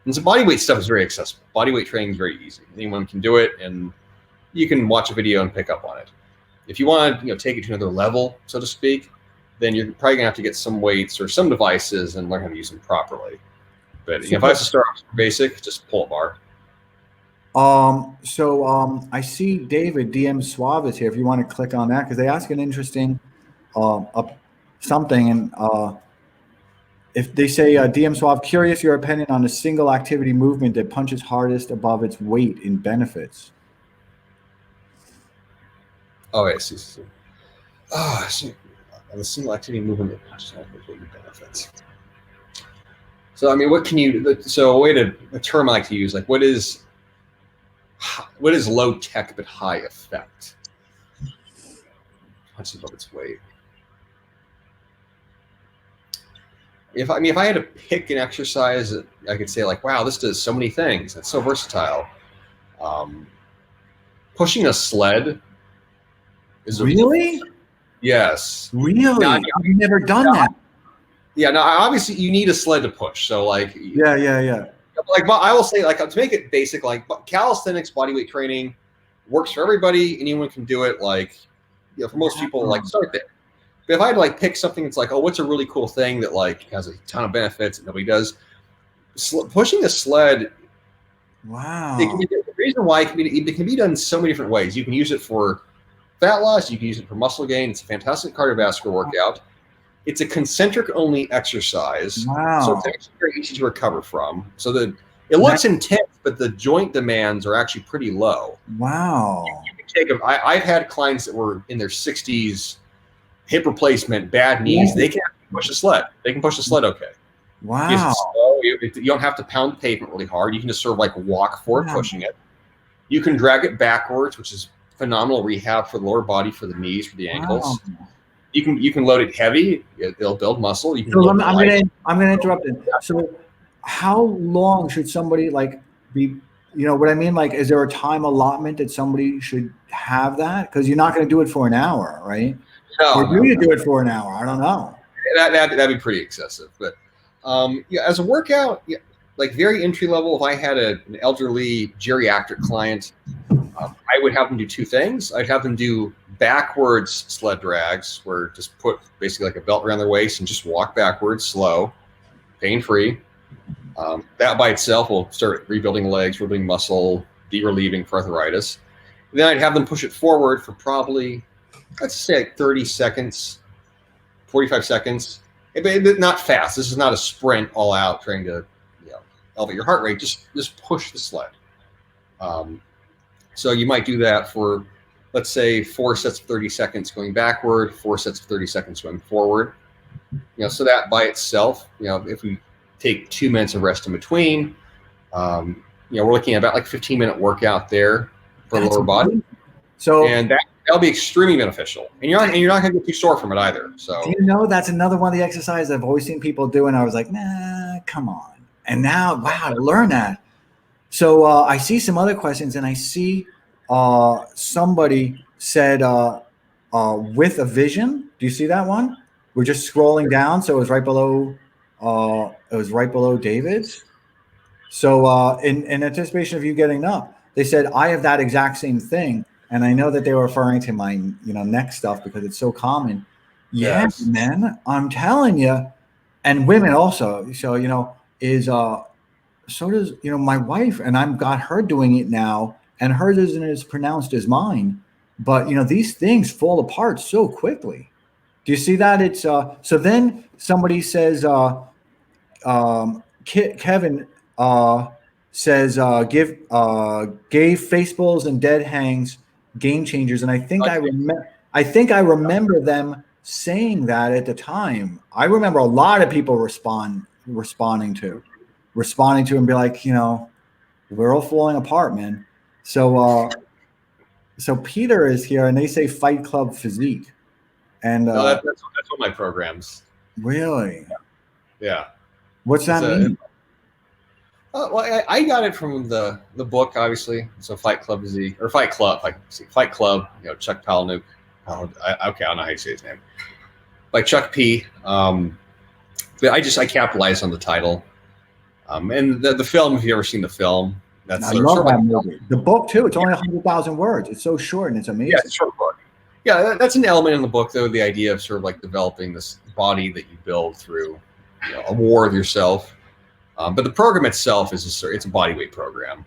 And so bodyweight stuff is very accessible. Bodyweight training is very easy. Anyone can do it, and you can watch a video and pick up on it. If you want to, take it to another level, so to speak, then you're probably gonna have to get some weights or some devices and learn how to use them properly. But if I was to start off basic, just pull a bar. I see David DM Suave is here. If you want to click on that, because they ask an interesting something, and if they say DM Suave, curious your opinion on a single activity movement that punches hardest above its weight in benefits. Oh, I see. Oh, I see. The single activity movement that punches hardest above its weight in benefits. So I mean, what can you? So a way to a term I like to use, like what is low tech but high effect? Punches above its weight. If I had to pick an exercise, I could say like, wow, this does so many things. It's so versatile. Pushing a sled is really? Yes. Really? Now, I've never done that. Yeah. No. Obviously, you need a sled to push. So like. Yeah. Like, but I will say, like, to make it basic, like calisthenics, bodyweight training works for everybody. Anyone can do it. Like, for most people, like start there. But if I had to like pick something that's like, oh, what's a really cool thing that like has a ton of benefits that nobody does? Pushing a sled. Wow. The reason why it can be done so many different ways. You can use it for fat loss. You can use it for muscle gain. It's a fantastic cardiovascular workout. It's a concentric only exercise. Wow. So it's actually very easy to recover from. So it looks intense, but the joint demands are actually pretty low. Wow. You can take I've had clients that were in their 60s, hip replacement, bad knees. They can push a sled. They can push a sled okay. Wow. You don't have to pound the pavement really hard. You can just sort of like walk forward pushing it. You can drag it backwards, which is phenomenal rehab for the lower body, for the knees, for the ankles. Wow. You can load it heavy. It'll build muscle. You can I'm gonna interrupt it. So, how long should somebody like be? You know what I mean? Like, is there a time allotment that somebody should have that? Because you're not going to do it for an hour, right? Or do you do it for an hour? I don't know. That'd be pretty excessive. But as a workout, like very entry level. If I had an elderly geriatric client, I would have them do two things. I'd have them do backwards sled drags, where just put basically like a belt around their waist and just walk backwards, slow, pain-free. That by itself will start rebuilding legs, rebuilding muscle, de-relieving for arthritis. Then I'd have them push it forward for probably, let's say like 30 seconds, 45 seconds. But not fast. This is not a sprint all out trying to elevate your heart rate. Just push the sled. So you might do that for, let's say, 4 sets of 30 seconds going backward, 4 sets of 30 seconds going forward. So that by itself, if we take 2 minutes of rest in between, we're looking at about like 15-minute workout there for the lower body. So that'll be extremely beneficial, and you're not going to get too sore from it either. So that's another one of the exercises I've always seen people do, and I was like, nah, come on. And now, wow, to learn that. So I see some other questions, and I see somebody said with a vision. Do you see that one? We're just scrolling down, so it was right below. It was right below David's. So in anticipation of you getting up, they said I have that exact same thing, and I know that they were referring to my neck stuff because it's so common. Yes, man, I'm telling you, and women also. So is so does my wife, and I've got her doing it now, and hers isn't as pronounced as mine, but these things fall apart so quickly. Do you see that? It's so then somebody says Kevin says gave faceballs and dead hangs game changers, and I think I remember them saying that at the time. I remember a lot of people responding to and be like, we're all falling apart, man. So Peter is here, and they say Fight Club Physique, and that's one of my programs. Really? Yeah. What's that mean? Well, I got it from the book, obviously. So Fight Club Physique, or Fight Club, Fight Club. Chuck Palahniuk. I don't know how you say his name. Like Chuck P. But I capitalized on the title. And the film, if you've ever seen the film, that's I love that movie. The book too. It's only 100,000 words. It's so short and it's amazing. Yeah, it's a short book. Yeah, that's an element in the book, though. The idea of sort of like developing this body that you build through a war with yourself. But the program itself it's a body weight program.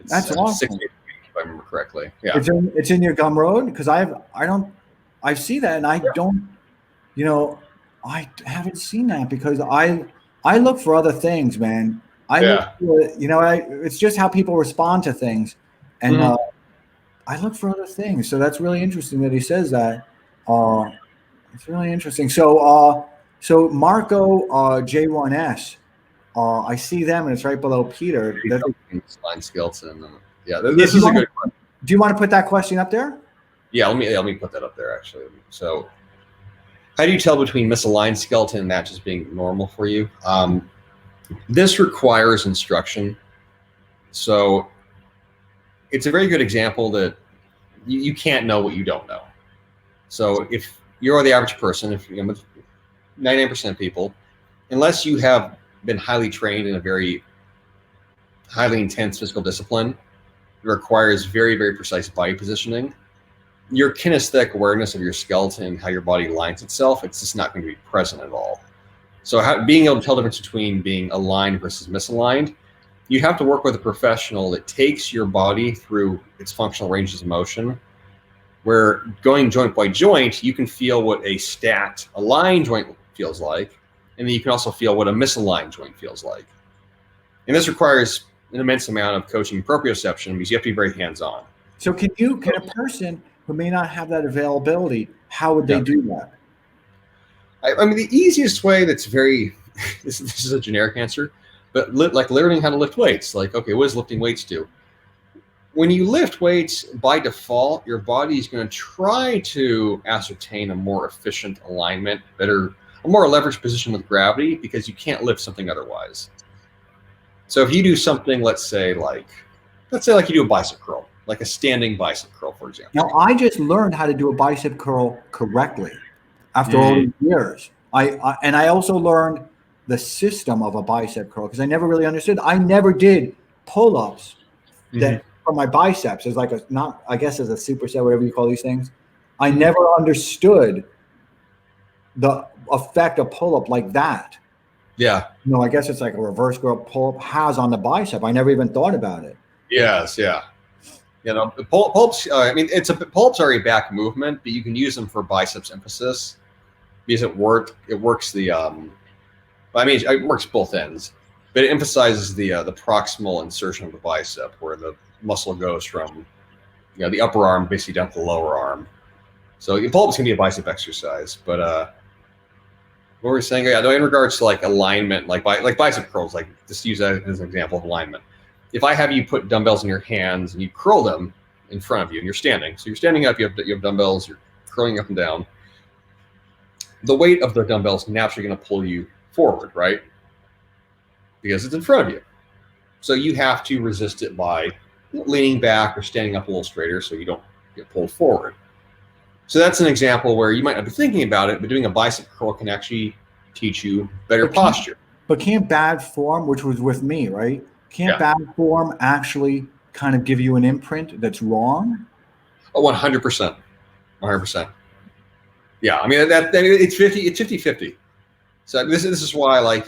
That's awesome. 6 days a week, if I remember correctly. Yeah, it's in your Gumroad because I see that and I don't. I haven't seen that because I look for other things, man. Look for, it's just how people respond to things. And I look for other things. So that's really interesting that he says that. It's really interesting. So Marco J1S, I see them and it's right below Peter. Line skeleton. Yeah, this is a good one. Do you want to put that question up there? Yeah, let me put that up there actually. So how do you tell between misaligned skeleton and that just being normal for you? This requires instruction. So it's a very good example that you can't know what you don't know. So if you're the average person, if you're 99% of people, unless you have been highly trained in a very highly intense physical discipline, it requires very, very precise body positioning. Your kinesthetic awareness of your skeleton, how your body lines itself, it's just not going to be present at all. So being able to tell the difference between being aligned versus misaligned, you have to work with a professional that takes your body through its functional ranges of motion, where going joint by joint, you can feel what a stacked aligned joint feels like, and then you can also feel what a misaligned joint feels like. And this requires an immense amount of coaching proprioception because you have to be very hands-on. So can a person who may not have that availability, how would they do that? I mean, the easiest way that's very, this is a generic answer, but like learning how to lift weights. Like, okay, what does lifting weights do? When you lift weights, by default, your body is going to try to ascertain a more efficient alignment, a more leveraged position with gravity, because you can't lift something otherwise. So if you do something, let's say like you do a bicep curl, like a standing bicep curl, for example. Now, I just learned how to do a bicep curl correctly after all these years. I also learned the system of a bicep curl because I never really understood. I never did pull-ups that for my biceps as like as a superset, whatever you call these things. I never understood the effect of pull-up like that. Yeah. No, I guess it's like a reverse curl pull-up has on the bicep. I never even thought about it. Yes, yeah. Pull-ups, pull-ups are a back movement, but you can use them for biceps emphasis because it works the, it works both ends, but it emphasizes the proximal insertion of the bicep where the muscle goes from, the upper arm basically down to the lower arm. So pull-ups can be a bicep exercise, but what were we saying? Yeah, in regards to like alignment, like bicep curls, like just use that as an example of alignment. If I have you put dumbbells in your hands and you curl them in front of you and you're standing, so you're standing up, you have dumbbells, you're curling up and down, the weight of the dumbbells is naturally going to pull you forward, right? Because it's in front of you. So you have to resist it by leaning back or standing up a little straighter so you don't get pulled forward. So that's an example where you might not be thinking about it, but doing a bicep curl can actually teach you better posture. But can't bad form, which was with me, right? Can't bad form actually kind of give you an imprint that's wrong? Oh, 100%. 100%. Yeah, I mean, it's 50-50. So this is why, like,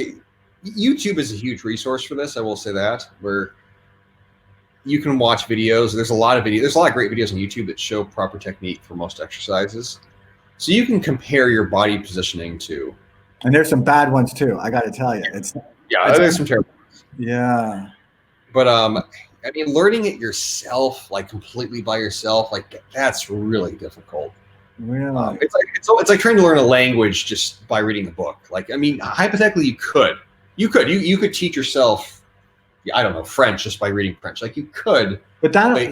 YouTube is a huge resource for this. I will say that, where you can watch videos. There's a lot of great videos on YouTube that show proper technique for most exercises. So you can compare your body positioning to. And there's some bad ones too. I got to tell you, there's some terrible ones. Yeah. But learning it yourself, like completely by yourself, like that's really difficult. Really? It's like trying to learn a language just by reading a book. Like, I mean, hypothetically, you could teach yourself, I don't know, French just by reading French. Like you could. But I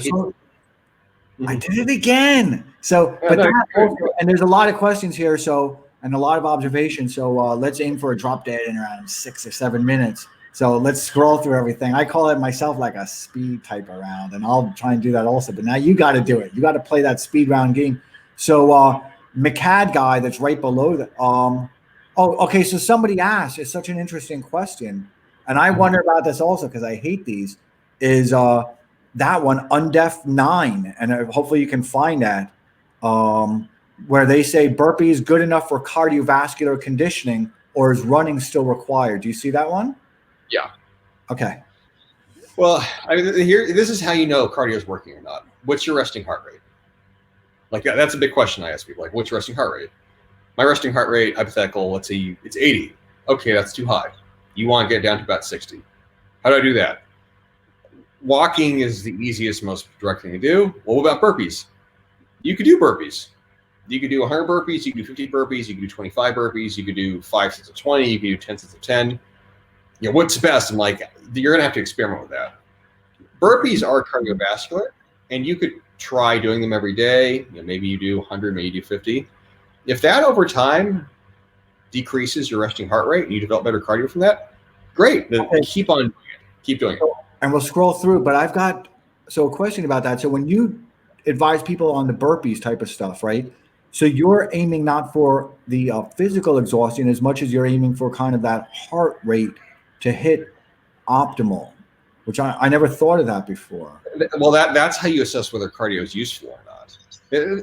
did it again. So, and there's a lot of questions here. So, and a lot of observations. So let's aim for a drop dead in around 6 or 7 minutes. So let's scroll through everything. I call it myself like a speed type of round, and I'll try and do that also. But now you got to do it. You got to play that speed round game. So McCad guy that's right below that, Oh, okay. So somebody asked, it's such an interesting question. And I wonder about this also because I hate these, is that one, Undef 9. And hopefully you can find that, where they say burpee is good enough for cardiovascular conditioning or is running still required. Do you see that one? Yeah. Okay. Well, this is how you know cardio is working or not. What's your resting heart rate? Like that's a big question I ask people. Like, what's your resting heart rate? My resting heart rate, hypothetical, let's say it's 80. Okay, that's too high. You want to get down to about 60. How do I do that? Walking is the easiest, most direct thing to do. Well, what about burpees? You could do burpees. You could do 100 burpees. You could do 50 burpees. You could do 25 burpees. You could do 5 sets of 20. You could do 10 sets of 10. You know, what's best? I'm like, you're going to have to experiment with that. Burpees are cardiovascular, and you could try doing them every day. You know, maybe you do 100, maybe you do 50. If that over time decreases your resting heart rate and you develop better cardio from that, great. Then keep on doing it. Keep doing it. And we'll scroll through, but I've got a question about that. So when you advise people on the burpees type of stuff, right? So you're aiming not for the physical exhaustion as much as you're aiming for kind of that heart rate to hit optimal, which I never thought of that before. Well, that's how you assess whether cardio is useful or not.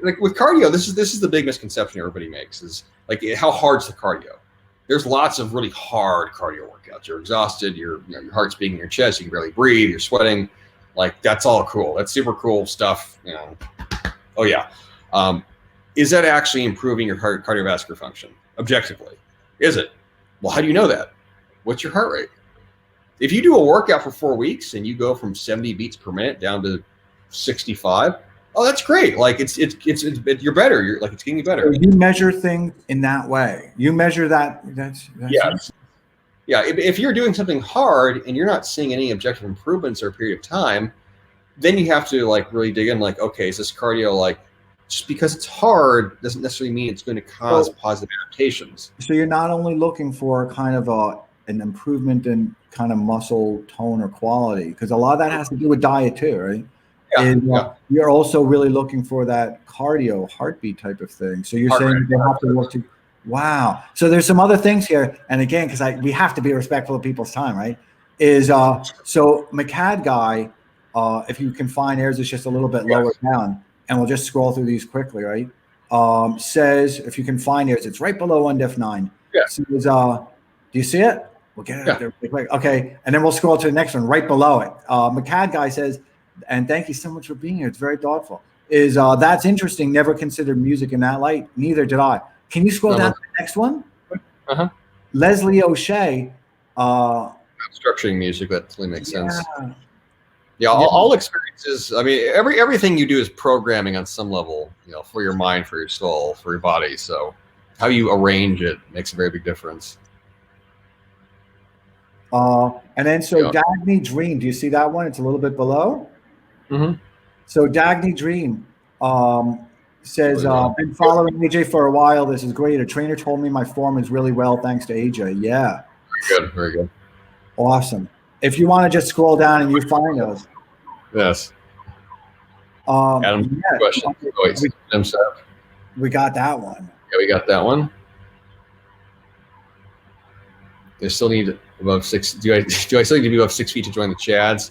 Like with cardio, this is the big misconception everybody makes is like, how hard's the cardio? There's lots of really hard cardio workouts. You're exhausted, your heart's beating in your chest, you can barely breathe, you're sweating. Like, that's all cool. That's super cool stuff, you know. Oh yeah. Is that actually improving your cardiovascular function objectively? Is it? Well, how do you know that? What's your heart rate? If you do a workout for 4 weeks and you go from 70 beats per minute down to 65, oh, that's great. Like you're better. You're like, it's getting better. So you measure things in that way. You measure that. That's yeah. If you're doing something hard and you're not seeing any objective improvements over a period of time, then you have to like really dig in. Like, okay, is this cardio like just because it's hard doesn't necessarily mean it's going to cause positive adaptations. So you're not only looking for kind of an improvement in kind of muscle tone or quality, because a lot of that has to do with diet too, right? You're also really looking for that cardio heartbeat type of thing. So you're saying they have to work to, wow. So there's some other things here. And again, because we have to be respectful of people's time, right? Is so McCad guy, if you can find theirs, it's just a little bit lower down, and we'll just scroll through these quickly, right? Says, if you can find theirs, it's right below Undef 9. Yeah. Says, do you see it? We'll get it up there really quick. Okay. And then we'll scroll to the next one right below it. McCad guy says, and thank you so much for being here. It's very thoughtful. Is that's interesting. Never considered music in that light. Neither did I. Can you scroll down to the next one? Leslie O'Shea. Structuring music, that totally makes sense. Yeah, all experiences. I mean, everything you do is programming on some level. You know, for your mind, for your soul, for your body. So, how you arrange it makes a very big difference. And then Dagny Dream. Do you see that one? It's a little bit below. Mm-hmm. So Dagny Dream says, been following AJ for a while. This is great. A trainer told me my form is really well thanks to AJ. Yeah. Very good. Very good. Awesome. If you want to just scroll down and you find those. Yes. Adam, question. We got that one. Yeah, we got that one. They still need above 6. Do I still need to be above 6 feet to join the Chads?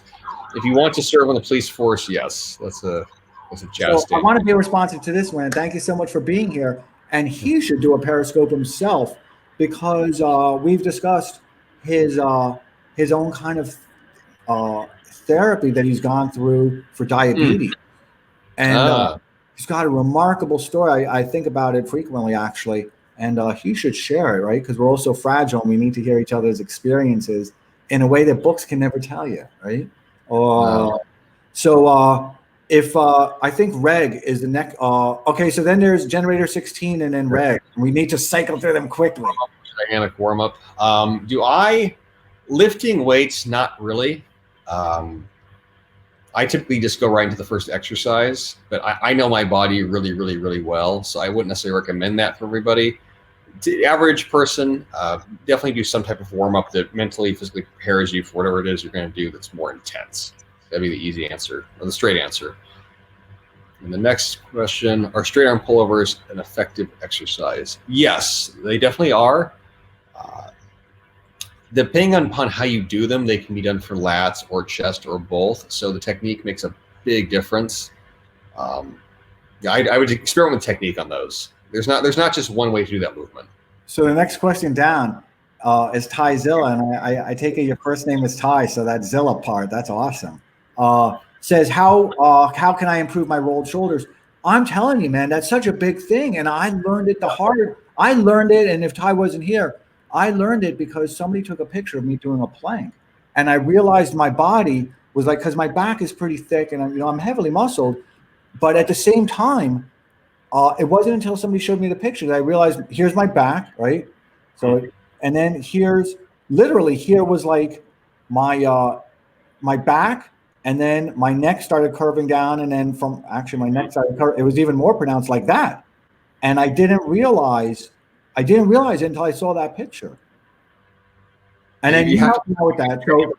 If you want to serve on the police force, yes. That's a Chad statement. I want to be responsive to this one. Thank you so much for being here. And he should do a Periscope himself because we've discussed his own kind of therapy that he's gone through for diabetes. And he's got a remarkable story. I think about it frequently, actually. And he should share it, right? Because we're all so fragile and we need to hear each other's experiences in a way that books can never tell you, right? So if I think Reg is the next. Okay, so then there's Generator 16 and then Reg. We need to cycle through them quickly. Dynamic warm-up. Lifting weights? Not really. I typically just go right into the first exercise, but I know my body really, really, really well, so I wouldn't necessarily recommend that for everybody. The average person, definitely do some type of warm-up that mentally, physically prepares you for whatever it is you're going to do that's more intense. That'd be the easy answer, or the straight answer. And the next question, are straight arm pullovers an effective exercise? Yes, they definitely are. Depending upon how you do them, they can be done for lats or chest or both. So the technique makes a big difference. I would experiment with technique on those. There's not just one way to do that movement. So the next question down is Ty Zilla, and I take it your first name is Ty, so that Zilla part, that's awesome. Says how can I improve my rolled shoulders? I'm telling you, man, that's such a big thing, and I learned it the hard. I learned it, and if Ty wasn't here, I learned it because somebody took a picture of me doing a plank, and I realized my body was like, because my back is pretty thick, and I'm heavily muscled, but at the same time, it wasn't until somebody showed me the picture that I realized here's my back, right? So, and then here's literally here was like my my back, and then my neck started curving down, and then from actually my neck started it was even more pronounced like that, and I didn't realize it until I saw that picture. And then you helped me out with that. So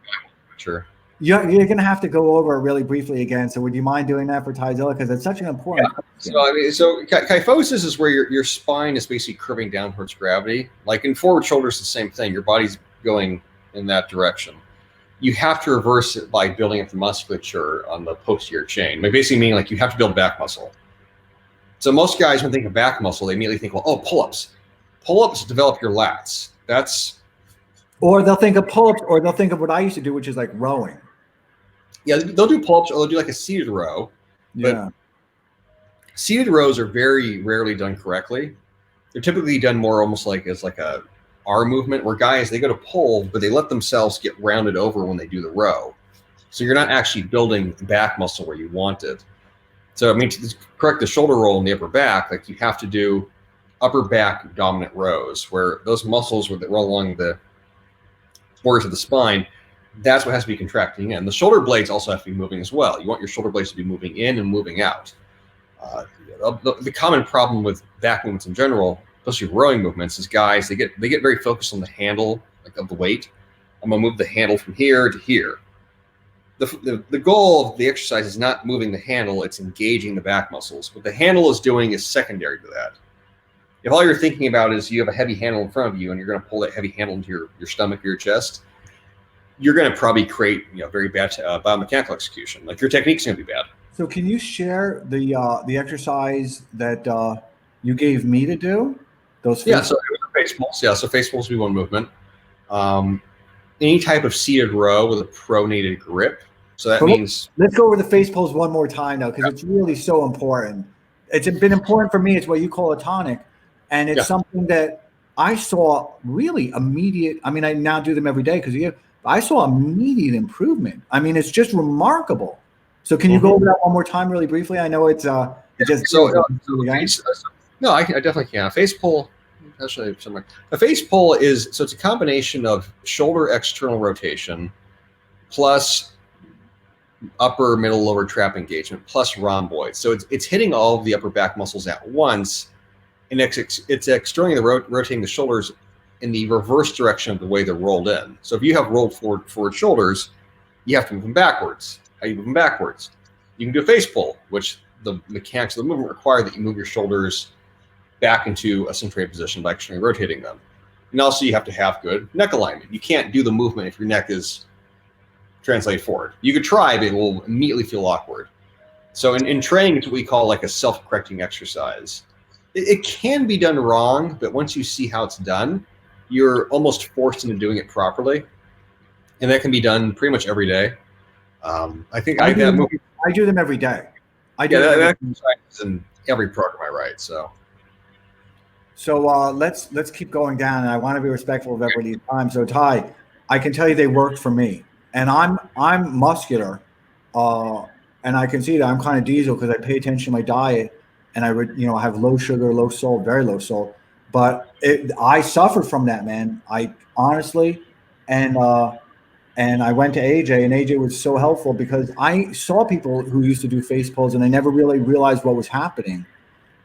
sure. You're going to have to go over it really briefly again. So would you mind doing that for Tyzilla? Because it's such an important question. So kyphosis is where your spine is basically curving down towards gravity. Like in forward shoulders, the same thing. Your body's going in that direction. You have to reverse it by building up the musculature on the posterior chain. By basically meaning like you have to build back muscle. So most guys, when they think of back muscle, they immediately think, well, oh, pull-ups. Pull-ups develop your lats. Or they'll think of pull-ups, or they'll think of what I used to do, which is like rowing. Yeah, they'll do pull-ups, or they'll do like a seated row. Yeah. But seated rows are very rarely done correctly. They're typically done more almost like as like a R movement, where guys, they go to pull, but they let themselves get rounded over when they do the row. So you're not actually building back muscle where you want it. So I mean, to correct the shoulder roll in the upper back, like you have to do upper back dominant rows, where those muscles that roll along the borders of the spine, that's what has to be contracting in. The shoulder blades also have to be moving as well. You want your shoulder blades to be moving in and moving out. The common problem with back movements in general, especially rowing movements, is guys, they get very focused on the handle, like of the weight. I'm gonna move the handle from here to here. The goal of the exercise is not moving the handle, it's engaging the back muscles. What the handle is doing is secondary to that. If all you're thinking about is you have a heavy handle in front of you and you're going to pull that heavy handle into your stomach or your chest, you're going to probably create very bad biomechanical execution. Like your technique's going to be bad. So can you share the exercise that you gave me to do? Those so face pulls. Yeah, so face pulls would be one movement. Any type of seated row with a pronated grip. So that means let's go over the face pulls one more time now, because it's really so important. It's been important for me. It's what you call a tonic. And it's something that I saw really immediate. I mean, I now do them every day because I saw immediate improvement. I mean, it's just remarkable. So can you go over that one more time really briefly? I know it's just. No, I definitely can. A face pull, actually, somewhere. A face pull it's a combination of shoulder external rotation plus upper, middle, lower trap engagement plus rhomboid. So it's hitting all of the upper back muscles at once. And it's externally rotating the shoulders in the reverse direction of the way they're rolled in. So if you have rolled forward shoulders, you have to move them backwards. How you move them backwards? You can do a face pull, which the mechanics of the movement require that you move your shoulders back into a centrated position by externally rotating them. And also you have to have good neck alignment. You can't do the movement if your neck is translated forward. You could try, but it will immediately feel awkward. So in training, it's what we call like a self-correcting exercise. It can be done wrong, but once you see how it's done, you're almost forced into doing it properly. And that can be done pretty much every day. I think I do them every day. That is in every program I write. So let's keep going down, and I want to be respectful of everybody's time. So Ty, I can tell you they worked for me, and I'm muscular, and I can see that I'm kind of diesel because I pay attention to my diet. And I have low sugar, low salt, very low salt. But I suffered from that, man. I honestly, and I went to AJ, and AJ was so helpful because I saw people who used to do face pulls, and I never really realized what was happening.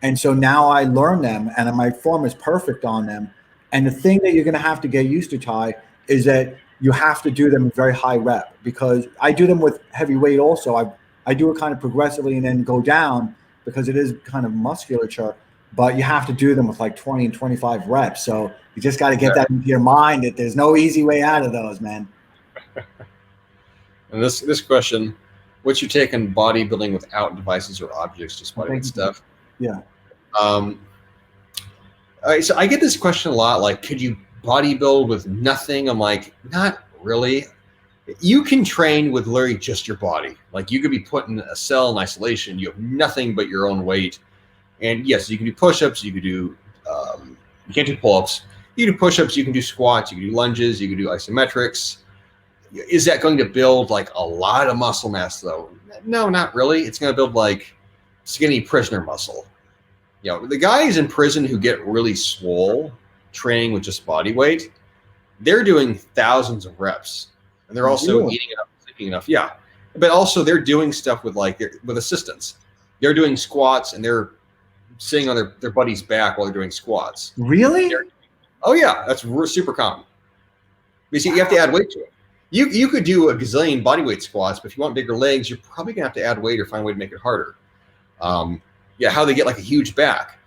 And so now I learn them, and my form is perfect on them. And the thing that you're going to have to get used to, Ty, is that you have to do them in very high rep, because I do them with heavy weight also. I do it kind of progressively and then go down, because it is kind of musculature. but you have to do them with like 20 and 25 reps. So you just got to get that into your mind that there's no easy way out of those, man. And this question, what's your take on bodybuilding without devices or objects, just bodyweight stuff? Yeah. So I get this question a lot, like, could you bodybuild with nothing? I'm like, not really. You can train with literally just your body. Like, you could be put in a cell in isolation. You have nothing but your own weight. And yes, you can do push-ups. You can do, you can't do pull-ups. You can do push-ups. You can do squats. You can do lunges. You can do isometrics. Is that going to build like a lot of muscle mass though? No, not really. It's going to build like skinny prisoner muscle. You know, the guys in prison who get really swole training with just body weight, they're doing thousands of reps, and they're also eating enough, sleeping enough. Yeah, but also they're doing stuff with like with assistants. They're doing squats and they're sitting on their buddy's back while they're doing squats. Really? Oh yeah, that's super common. You see, you have to add weight to it. You could do a gazillion bodyweight squats, but if you want bigger legs, you're probably gonna have to add weight or find a way to make it harder. Yeah, how they get like a huge back?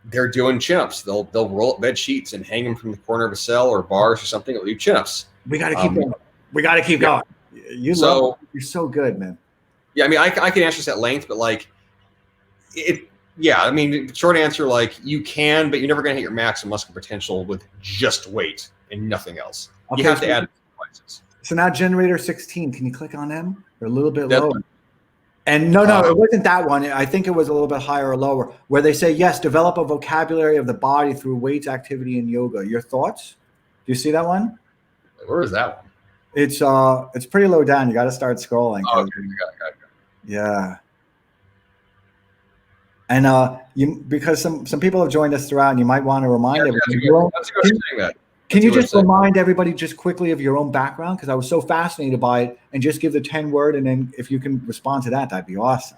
They're doing chin-ups. They'll roll up bed sheets and hang them from the corner of a cell or bars or something. They'll do chin-ups. We got to keep going. We got to keep going. You're so good, man. Yeah, I mean, I can answer this at length, but like it. Yeah, I mean, short answer, like you can, but you're never gonna hit your maximum muscle potential with just weight and nothing else. Okay, you have to add devices. So now generator 16, can you click on them? They're a little bit lower. And no, it wasn't that one. I think it was a little bit higher or lower, where they say, yes, develop a vocabulary of the body through weights, activity, and yoga. Your thoughts? Do you see that one? Where is that one? It's pretty low down. You got to start scrolling. Oh, okay. Got it. Yeah. And because some people have joined us throughout, and you might want to remind everybody. Can you just remind everybody just quickly of your own background? Because I was so fascinated by it, and just give the 10-word, and then if you can respond to that, that'd be awesome.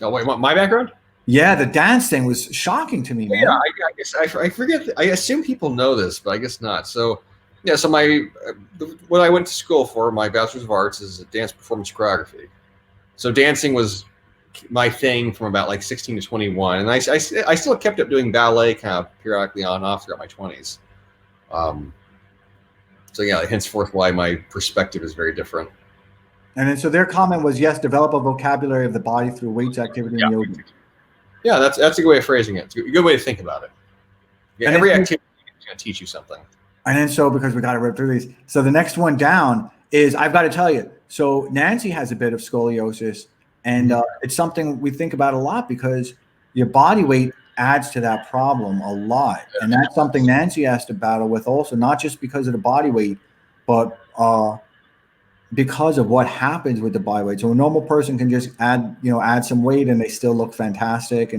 Oh, wait, what, my background? Yeah, the dance thing was shocking to me, man. Yeah, I guess I forget. I assume people know this, but I guess not. So, yeah, so what I went to school for, my Bachelor's of Arts, is dance performance choreography. So dancing was my thing from about like 16 to 21, and I still kept up doing ballet kind of periodically on and off throughout my 20s. So yeah, henceforth why my perspective is very different. And then so their comment was, yes, develop a vocabulary of the body through weights, activity, and yoga. Yeah, that's a good way of phrasing it. It's a good way to think about it. Yeah, every activity is going to teach you something. And then so, because we got to rip through these, so the next one down is, I've got to tell you, so Nancy has a bit of scoliosis. And it's something we think about a lot, because your body weight adds to that problem a lot. And that's something Nancy has to battle with also, not just because of the body weight, but because of what happens with the body weight. So a normal person can just add some weight and they still look fantastic.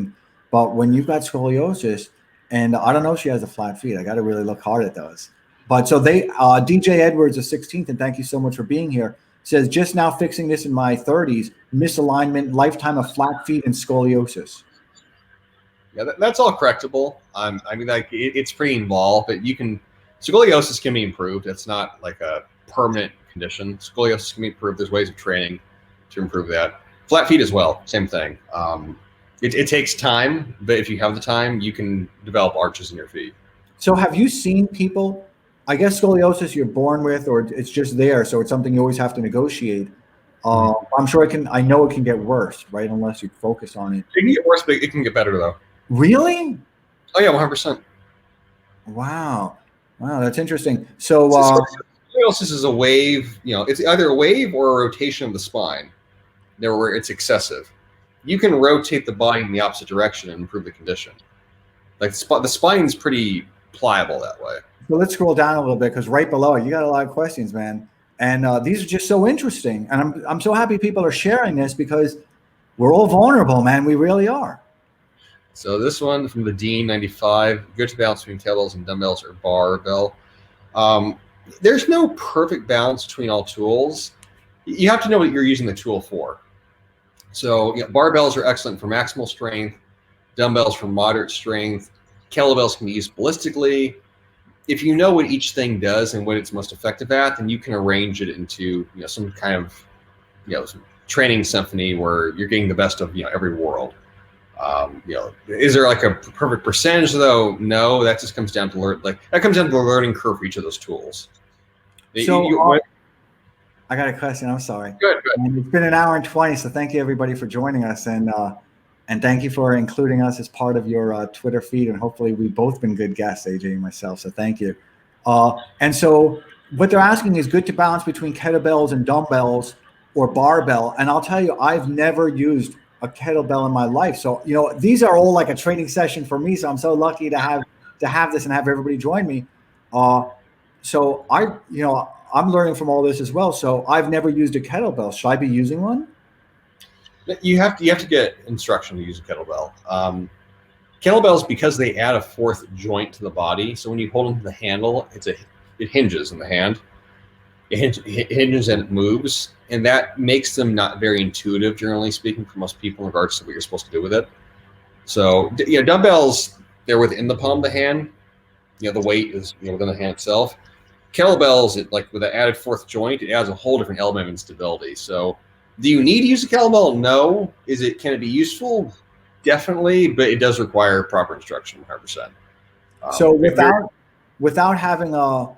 But when you've got scoliosis, and I don't know if she has a flat feet, I got to really look hard at those. But so DJ Edwards of 16th, and thank you so much for being here, says, just now fixing this in my 30s, misalignment, lifetime of flat feet, and scoliosis. Yeah, that's all correctable. I mean, like it's pretty involved, but scoliosis can be improved. It's not like a permanent condition. Scoliosis can be improved. There's ways of training to improve that. Flat feet as well, same thing. It takes time, but if you have the time, you can develop arches in your feet. So have you seen people, I guess scoliosis you're born with, or it's just there, so it's something you always have to negotiate. I'm sure I know it can get worse, right? Unless you focus on it. It can get worse, but it can get better though. Really? Oh yeah, 100%. Wow, that's interesting. So scoliosis is a wave. It's either a wave or a rotation of the spine, where it's excessive. You can rotate the body in the opposite direction and improve the condition. Like the spine's pretty pliable that way. So let's scroll down a little bit, because right below it, you got a lot of questions, man. And these are just so interesting. And I'm so happy people are sharing this, because we're all vulnerable, man. We really are. So this one from the Dean 95, good to balance between kettlebells and dumbbells or barbell. There's no perfect balance between all tools. You have to know what you're using the tool for. So barbells are excellent for maximal strength, dumbbells for moderate strength, kettlebells can be used ballistically. If you know what each thing does and what it's most effective at, then you can arrange it into some kind of training symphony where you're getting the best of every world. Is there like a perfect percentage though? No, that just comes down to that comes down to the learning curve for each of those tools. So I got a question. I'm sorry. Good. It's been an hour and 20, so thank you everybody for joining us, and thank you for including us as part of your Twitter feed, and hopefully we've both been good guests, AJ and myself. So thank you. And so what they're asking is good to balance between kettlebells and dumbbells or barbell, and I'll tell you, I've never used a kettlebell in my life. So, these are all like a training session for me. So I'm so lucky to have this and have everybody join me. So I'm learning from all this as well. So I've never used a kettlebell. Should I be using one? You have to get instruction to use a kettlebell. Kettlebells, because they add a fourth joint to the body. So when you hold them to the handle, it hinges in the hand. It hinges and it moves, and that makes them not very intuitive, generally speaking, for most people in regards to what you're supposed to do with it. So, dumbbells, they're within the palm of the hand. The weight is within the hand itself. Kettlebells, with an added fourth joint, it adds a whole different element of instability. So, do you need to use a kettlebell? No. Can it be useful? Definitely, but it does require proper instruction, 100%. So without having a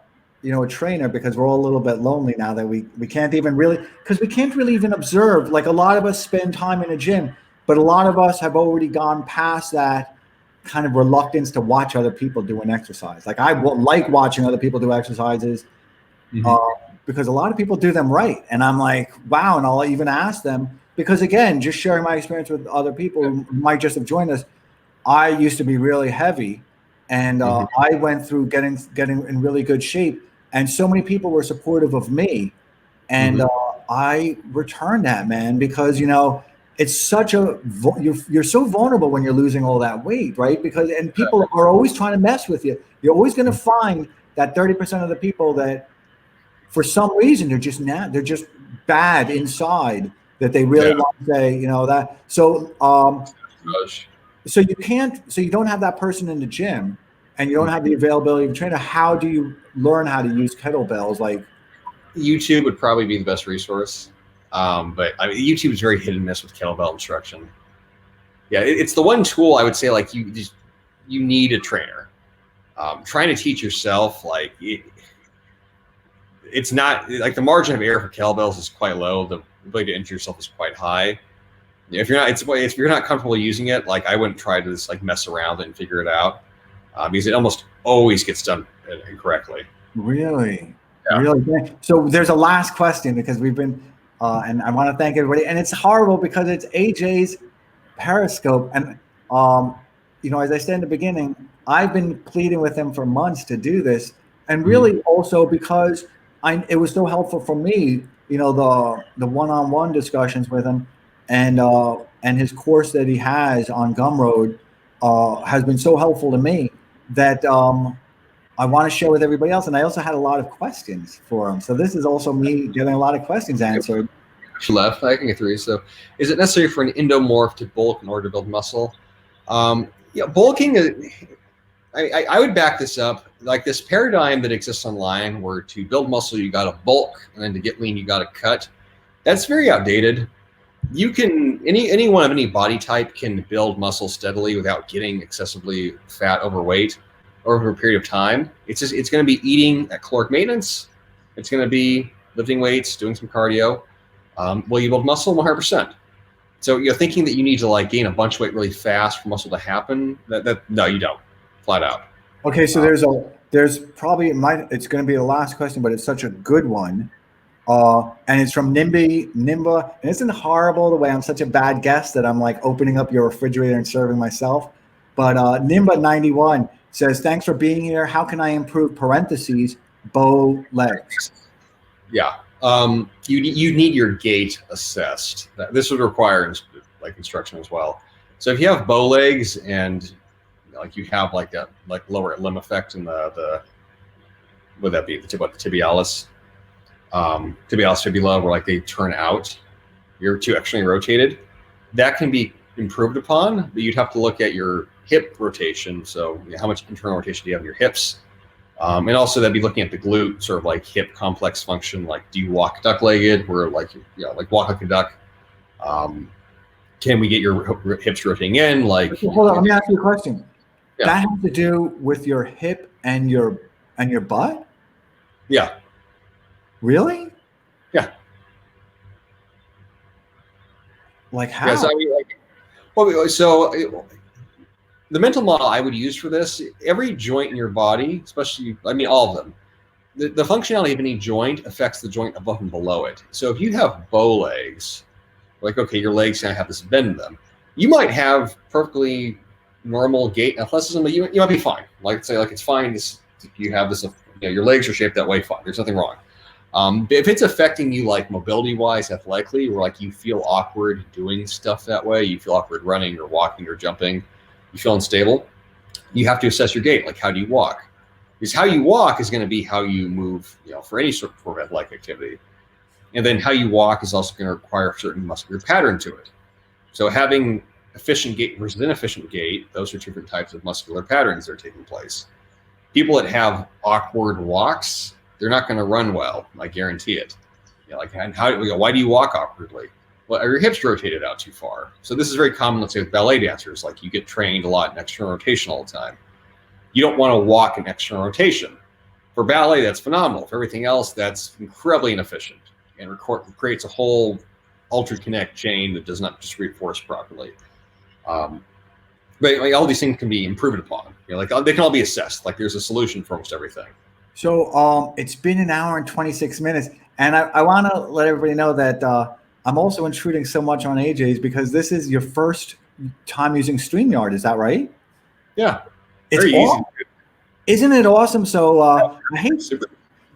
trainer, because we're all a little bit lonely now that we can't even really, because we can't really even observe. Like, a lot of us spend time in a gym, but a lot of us have already gone past that kind of reluctance to watch other people do an exercise. Like, I like watching other people do exercises because a lot of people do them right. And I'm like, wow. And I'll even ask them, because again, just sharing my experience with other people who might just have joined us. I used to be really heavy, and I went through getting in really good shape. And so many people were supportive of me, and I returned that, man, because it's such you're so vulnerable when you're losing all that weight, right? And people are always trying to mess with you. You're always going to find that 30% of the people that, for some reason, they're just bad inside, that they really want to say, that. So so you don't have that person in the gym, and you don't have the availability of a trainer. How do you learn how to use kettlebells? Like, YouTube would probably be the best resource. But YouTube is very hit and miss with kettlebell instruction. Yeah, it's the one tool I would say, like, you need a trainer. Trying to teach yourself, it's not like, the margin of error for kettlebells is quite low. The ability to injure yourself is quite high. If you're not comfortable using it, like, I wouldn't try to just mess around and figure it out, because it almost always gets done incorrectly. Really? Yeah. Really? So there's a last question, because we've been, and I want to thank everybody. And it's horrible because it's AJ's Periscope. And, as I said in the beginning, I've been pleading with him for months to do this. And really also because it was so helpful for me, the one-on-one discussions with him, and his course that he has on Gumroad has been so helpful to me that I want to share with everybody else. And I also had a lot of questions for him. So this is also me getting a lot of questions answered. Left, I can get through. So, is it necessary for an endomorph to bulk in order to build muscle? Bulking, I would back this up. Like, this paradigm that exists online, where to build muscle you got to bulk, and then to get lean you got to cut. That's very outdated. You can anyone of any body type can build muscle steadily without getting excessively fat, overweight, over a period of time. It's going to be eating at caloric maintenance. It's going to be lifting weights, doing some cardio. Will you build muscle? 100%. So you're thinking that you need to gain a bunch of weight really fast for muscle to happen. No, you don't. Flat out. Okay, so there's probably it's going to be the last question, but it's such a good one. And it's from Nimba, and isn't it horrible the way I'm such a bad guest that I'm opening up your refrigerator and serving myself? But Nimba 91 says, thanks for being here. How can I improve bow legs? Yeah. You need your gait assessed. This would require instruction as well. So if you have bow legs and you have a lower limb effect in the would that be the tibialis? Tibialis fibula, where they turn out, you're too externally rotated. That can be improved upon, but you'd have to look at your hip rotation. So how much internal rotation do you have in your hips? And also that'd be looking at the glute, sort of hip complex function. Do you walk duck-legged, where walk like a duck? can we get your hips rotating in? Like, hold on, let me ask you a question. Yeah. That has to do with your hip and your butt? Yeah. Really? Yeah. Like how? Because so the mental model I would use for this, every joint in your body, especially, all of them, the functionality of any joint affects the joint above and below it. So if you have bow legs, like, okay, your legs kind of have this bend in them, you might have perfectly normal gait athleticism, but you might be fine. Like, say, like, it's fine. You have this, your legs are shaped that way, fine. There's nothing wrong. But if it's affecting you, like, mobility-wise, athletically, or like you feel awkward doing stuff that way, you feel awkward running or walking or jumping, you feel unstable, you have to assess your gait. Like, how do you walk? Because how you walk is going to be how you move, for any sort of athletic activity. And then how you walk is also going to require a certain muscular pattern to it. So having efficient gait versus inefficient gait, those are two different types of muscular patterns that are taking place. People that have awkward walks, they're not going to run well. I guarantee it. Like, why do you walk awkwardly? Well, are your hips rotated out too far? So this is very common, let's say, with ballet dancers. Like, you get trained a lot in external rotation all the time. You don't want to walk in external rotation. For ballet, that's phenomenal. For everything else, that's incredibly inefficient and creates a whole altered connect chain that does not just reinforce properly. But all these things can be improved upon. They can all be assessed. Like, there's a solution for almost everything. So it's been an hour and 26 minutes, and I want to let everybody know that I'm also intruding so much on AJ's because this is your first time using StreamYard. Is that right? Yeah. It's very awesome. easy. Isn't it awesome? So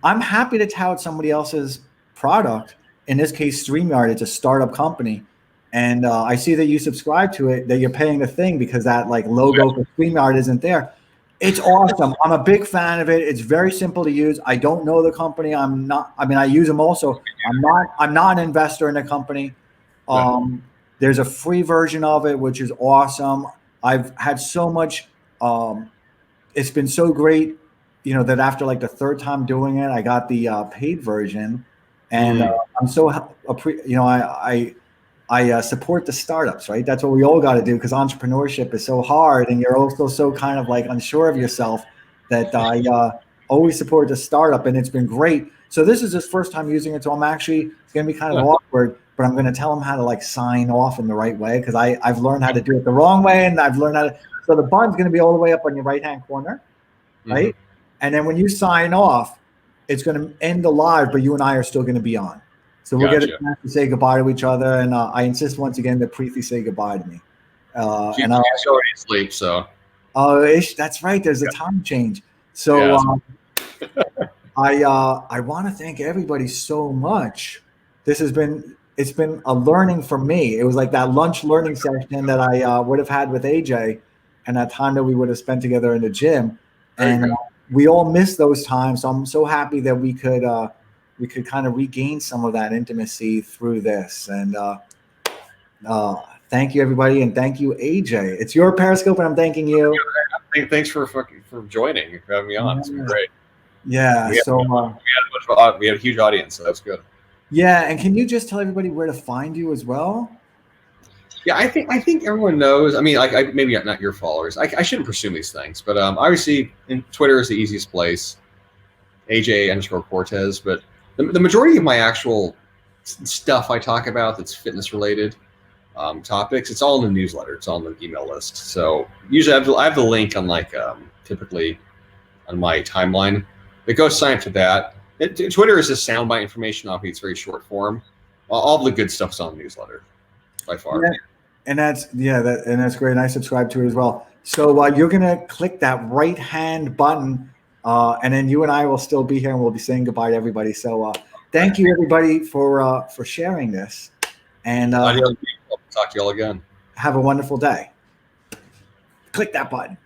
I'm happy to tout somebody else's product. In this case, StreamYard. It's a startup company. And I see that you subscribe to it, that you're paying the thing because that logo for StreamYard isn't there. It's awesome. I'm a big fan of it. It's very simple to use. I don't know the company. I use them also. I'm not an investor in the company. There's a free version of it, which is awesome. I've had so much, it's been so great, that after the third time doing it, I got the paid version, and I'm so, I support the startups, right? That's what we all got to do because entrepreneurship is so hard, and you're also so kind of unsure of yourself that I always support the startup, and it's been great. So this is his first time using it, so it's going to be kind of awkward, but I'm going to tell him how to sign off in the right way because I've learned how to do it the wrong way, and I've learned how to. So the button's going to be all the way up on your right-hand corner, right? And then when you sign off, it's going to end the live, but you and I are still going to be on. So we'll get a chance to say goodbye to each other, and I insist once again that Preeti say goodbye to me. She's already asleep, so. Oh, that's right. There's a time change. So I want to thank everybody so much. It's been a learning for me. It was like that lunch learning session that I would have had with AJ, and that time that we would have spent together in the gym, and we all missed those times. So I'm so happy that we could kind of regain some of that intimacy through this. And thank you, everybody, and thank you, AJ. It's your Periscope, and I'm thanking you. Thanks for joining, for having me on. It's been great. Yeah. We had a huge audience, so that's good. Yeah, and can you just tell everybody where to find you as well? Yeah, I think everyone knows. Maybe not your followers. I shouldn't presume these things, but obviously, Twitter is the easiest place. AJ_Cortes, but the majority of my actual stuff I talk about that's fitness related topics, it's all in the newsletter. It's all on the email list. So usually I have the link on typically on my timeline. But go sign up to that. Twitter is just soundbite information. Obviously, it's very short form. All the good stuff's on the newsletter by far. Yeah. And that's great. And I subscribe to it as well. So you're gonna click that right hand button. And then you and I will still be here, and we'll be saying goodbye to everybody. So thank you, everybody, for sharing this. And talk to you all again. Have a wonderful day. Click that button.